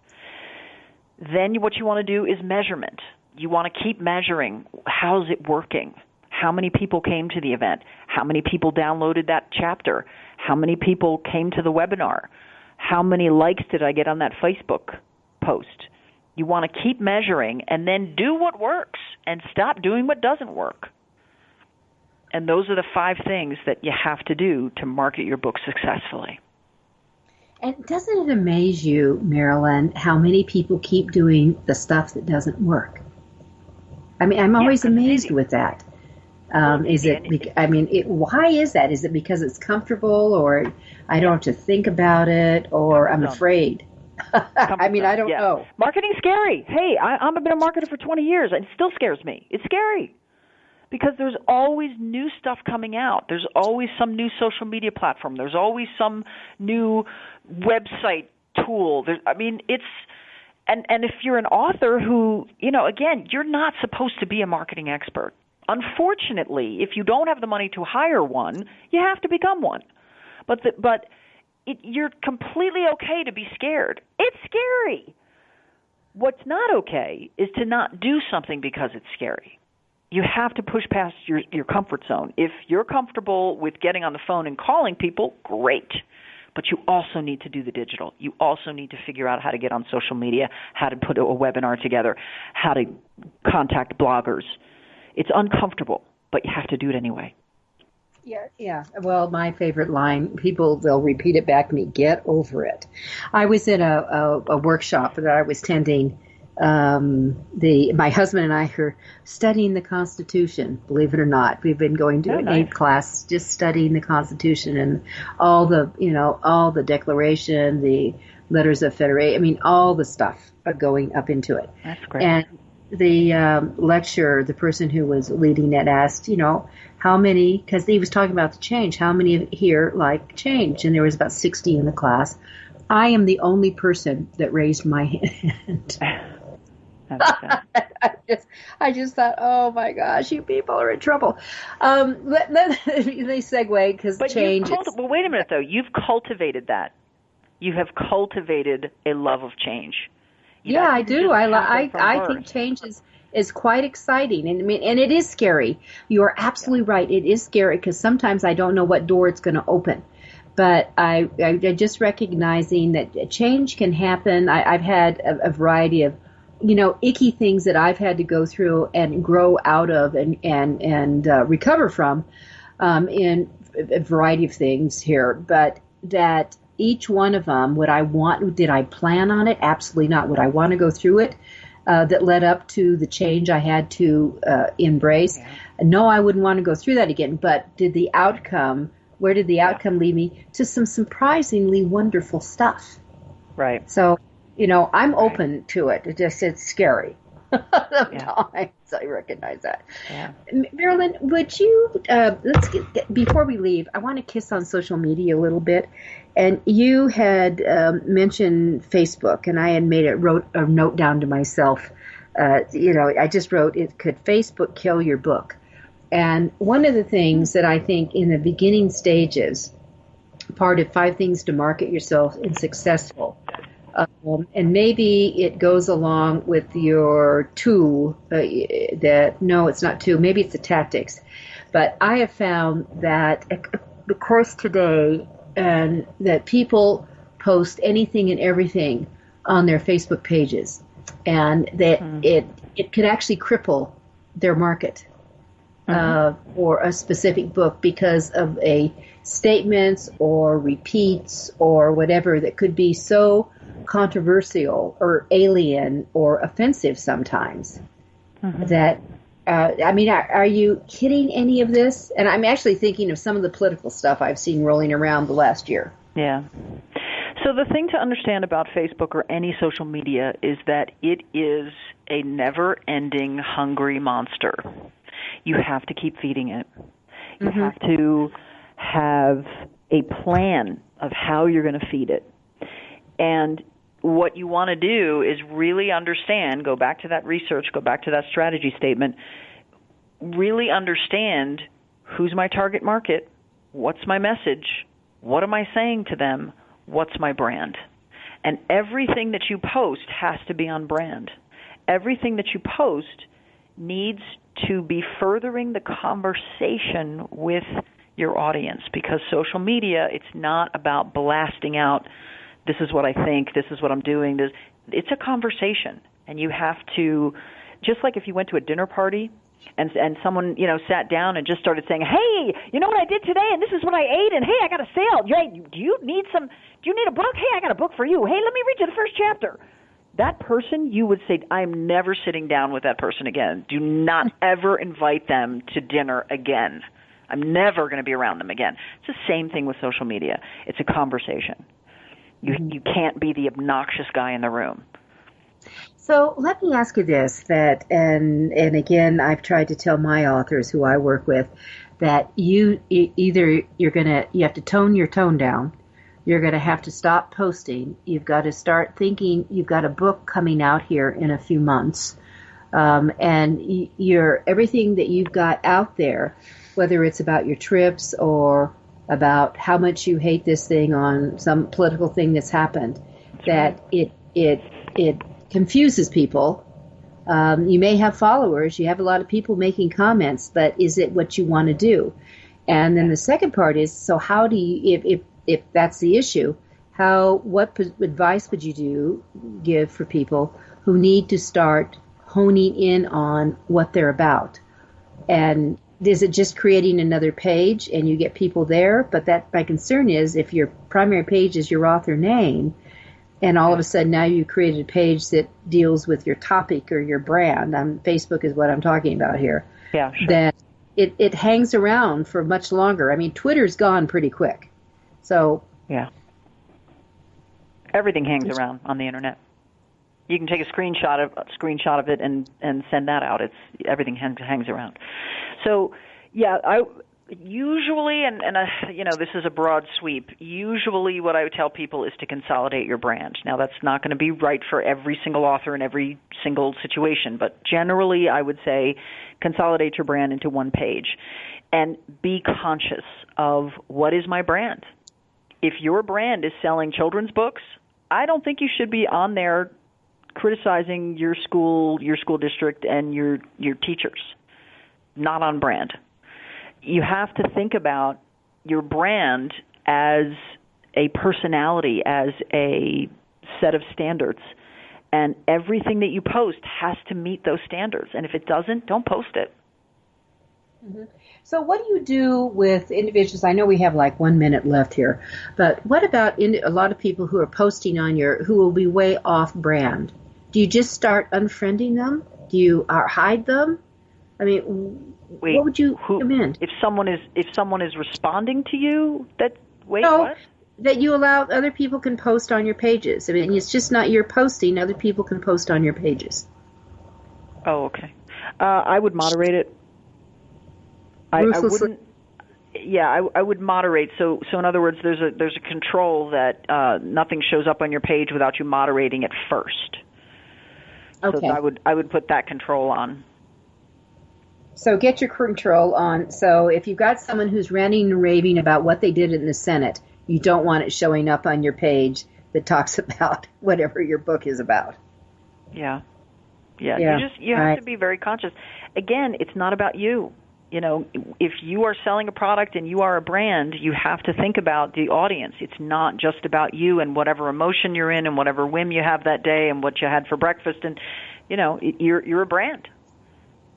S3: Then what you want to do is measurement. You want to keep measuring. How's it working? How many people came to the event? How many people downloaded that chapter? How many people came to the webinar? How many likes did I get on that Facebook post? You want to keep measuring and then do what works and stop doing what doesn't work. And those are the 5 things that you have to do to market your book successfully.
S2: And doesn't it amaze you, Marilyn, how many people keep doing the stuff that doesn't work? I mean, I'm always amazed with that. Why is that? Is it because it's comfortable, or I don't have to think about it, or I'm afraid? I mean, I don't know.
S3: Marketing's scary. Hey, I've been a marketer for 20 years, and it still scares me. It's scary. Because there's always new stuff coming out. There's always some new social media platform. There's always some new website tool. And if you're an author who, again, you're not supposed to be a marketing expert. Unfortunately, if you don't have the money to hire one, you have to become one. But you're completely okay to be scared. It's scary. What's not okay is to not do something because it's scary. You have to push past your comfort zone. If you're comfortable with getting on the phone and calling people, great. But you also need to do the digital. You also need to figure out how to get on social media, how to put a webinar together, how to contact bloggers. It's uncomfortable, but you have to do it anyway.
S2: Yeah, yeah. Well, my favorite line, people, they'll repeat it back to me, get over it. I was in a workshop that I was attending. My husband and I are studying the Constitution, believe it or not. We've been going to an 8 class just studying the Constitution and all the Declaration, the Letters of Federation, I mean, all the stuff going up into it.
S3: That's great.
S2: And the lecturer, the person who was leading it, asked, how many, because he was talking about the change, how many here like change? And there was about 60 in the class. I am the only person that raised my hand. I just thought, oh my gosh, you people are in trouble. Let me segue, because change.
S3: Well, wait a minute though. You've cultivated that. You have cultivated a love of change.
S2: Yeah, I do. I think change is quite exciting, and and it is scary. You are absolutely right. It is scary because sometimes I don't know what door it's going to open. But I just recognizing that change can happen. I've had a variety of, icky things that I've had to go through and grow out of and recover from, in a variety of things here. But that each one of them, did I plan on it? Absolutely not. Would I want to go through it? That led up to the change I had to embrace. Yeah. No, I wouldn't want to go through that again. But where did the outcome lead me? To some surprisingly wonderful stuff.
S3: Right.
S2: So, I'm open to it. It's scary. Sometimes I recognize that. Yeah. Marilyn, would you, before we leave, I want to kiss on social media a little bit. And you had mentioned Facebook, and I had wrote a note down to myself. I just wrote, could Facebook kill your book? And one of the things that I think in the beginning stages, part of 5 things to market yourself and successful, and maybe it goes along with your 2, no, it's not 2, maybe it's the tactics. But I have found that, of course, today, and that people post anything and everything on their Facebook pages, and that it could actually cripple their market for a specific book because of a statements or repeats or whatever that could be so controversial or alien or offensive sometimes that are you hitting any of this? And I'm actually thinking of some of the political stuff I've seen rolling around the last year.
S3: Yeah. So the thing to understand about Facebook or any social media is that it is a never-ending hungry monster. You have to keep feeding it. You have to have a plan of how you're going to feed it. And what you want to do is really understand, go back to that research, go back to that strategy statement, really understand who's my target market, what's my message, what am I saying to them, what's my brand. And everything that you post has to be on brand. Everything that you post needs to be furthering the conversation with your audience, because social media, it's not about blasting out, this is what I think, this is what I'm doing. It's a conversation, and you have to, just like if you went to a dinner party and someone, sat down and just started saying, hey, you know what I did today, and this is what I ate, and hey, I got a sale. Do you need a book? Hey, I got a book for you. Hey, let me read you the first chapter. That person, you would say, I'm never sitting down with that person again. Do not ever invite them to dinner again. I'm never going to be around them again. It's the same thing with social media. It's a conversation. You can't be the obnoxious guy in the room.
S2: So let me ask you this, and again, I've tried to tell my authors who I work with that you have to tone your tone down. You're going to have to stop posting. You've got to start thinking you've got a book coming out here in a few months. And everything that you've got out there, whether it's about your trips or about how much you hate this thing on some political thing that's happened, that it confuses people. You may have followers. You have a lot of people making comments, but is it what you want to do? And then the second part is, so how do you, if that's the issue, what advice would you give for people who need to start honing in on what they're about? And is it just creating another page and you get people there? But that my concern is if your primary page is your author name, and all of a sudden now you created a page that deals with your topic or your brand. Facebook is what I'm talking about here.
S3: Yeah, sure.
S2: Then it hangs around for much longer. I mean, Twitter's gone pretty quick. So
S3: yeah, everything hangs around on the internet. You can take a screenshot of it and send that out. Everything hangs around. So yeah, I usually and this is a broad sweep. Usually, what I would tell people is to consolidate your brand. Now, that's not going to be right for every single author in every single situation, but generally, I would say consolidate your brand into one page, and be conscious of what is my brand. If your brand is selling children's books, I don't think you should be on there criticizing your school district, and your teachers. Not on brand. You have to think about your brand as a personality, as a set of standards, and everything that you post has to meet those standards. And if it doesn't, don't post it.
S2: Mm-hmm. So what do you do with individuals? I know we have like 1 minute left here, but what about a lot of people who are posting on who will be way off brand? Do you just start unfriending them? Do you hide them? I mean, what would you recommend?
S3: If someone is responding to you,
S2: what? That you allow other people can post on your pages. I mean, it's just not your posting; other people can post on your pages.
S3: Oh, okay. I would moderate it. I wouldn't. Yeah, I would moderate. So in other words, there's a control that nothing shows up on your page without you moderating it first.
S2: Okay.
S3: So I would put that control on.
S2: So get your control on. So if you've got someone who's ranting and raving about what they did in the Senate, you don't want it showing up on your page that talks about whatever your book is about.
S3: Yeah. You have to be very conscious. Again, it's not about you. You know, if you are selling a product and you are a brand, you have to think about the audience. It's not just about you and whatever emotion you're in and whatever whim you have that day and what you had for breakfast. And, you're a brand.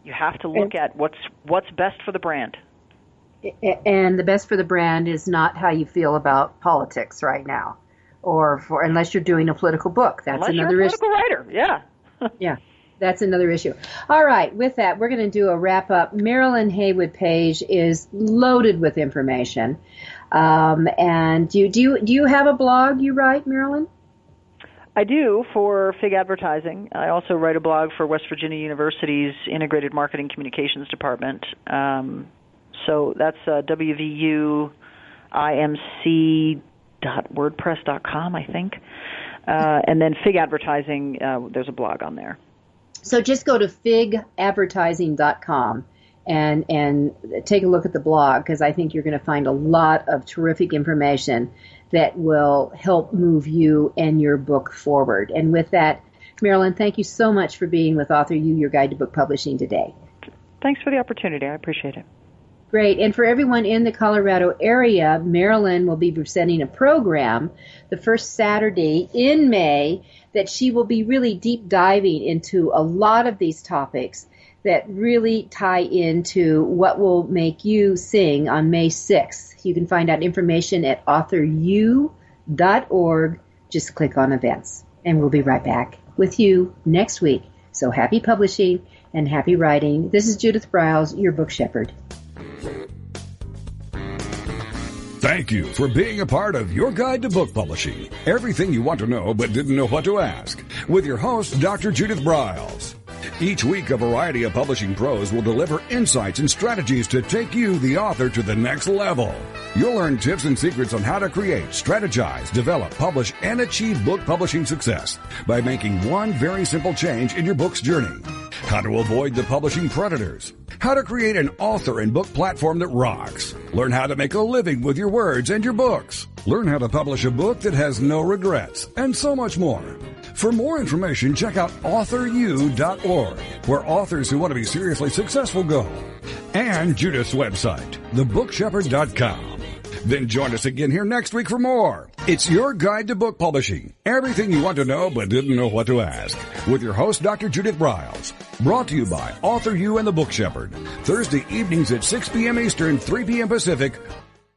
S3: You have to look at what's best for the brand.
S2: And the best for the brand is not how you feel about politics right now, unless you're doing a political book. That's another issue.
S3: Unless you're a political writer, yeah.
S2: Yeah, that's another issue. All right, with that, we're going to do a wrap up. Marilyn Heywood Paige is loaded with information. And do you have a blog you write, Marilyn?
S3: I do, for Fig Advertising. I also write a blog for West Virginia University's Integrated Marketing Communications Department. So that's wvumc.wordpress.com, I think. And then Fig Advertising, there's a blog on there.
S2: So just go to figadvertising.com and take a look at the blog, because I think you're going to find a lot of terrific information that will help move you and your book forward. And with that, Marilyn, thank you so much for being with AuthorU-Your Guide to Book Publishing today.
S3: Thanks for the opportunity. I appreciate it.
S2: Great. And for everyone in the Colorado area, Marilyn will be presenting a program the first Saturday in May that she will be really deep diving into a lot of these topics that really tie into what will make you sing on May 6th. You can find out information at AuthorU.org. Just click on events. And we'll be right back with you next week. So happy publishing and happy writing. This is Judith Briles, your book shepherd.
S1: Thank you for being a part of Your Guide to Book Publishing. Everything you want to know but didn't know what to ask. With your host, Dr. Judith Briles. Each week, a variety of publishing pros will deliver insights and strategies to take you, the author, to the next level. You'll learn tips and secrets on how to create, strategize, develop, publish, and achieve book publishing success by making one very simple change in your book's journey. How to avoid the publishing predators. How to create an author and book platform that rocks. Learn how to make a living with your words and your books. Learn how to publish a book that has no regrets, and so much more. For more information, check out AuthorU.org, where authors who want to be seriously successful go. And Judith's website, thebookshepherd.com. Then join us again here next week for more It's your guide to book publishing. Everything you want to know but didn't know what to ask. With your host, Dr. Judith Briles. Brought to you by AuthorU and the Book Shepherd. Thursday evenings at 6 p.m. Eastern, 3 p.m. Pacific,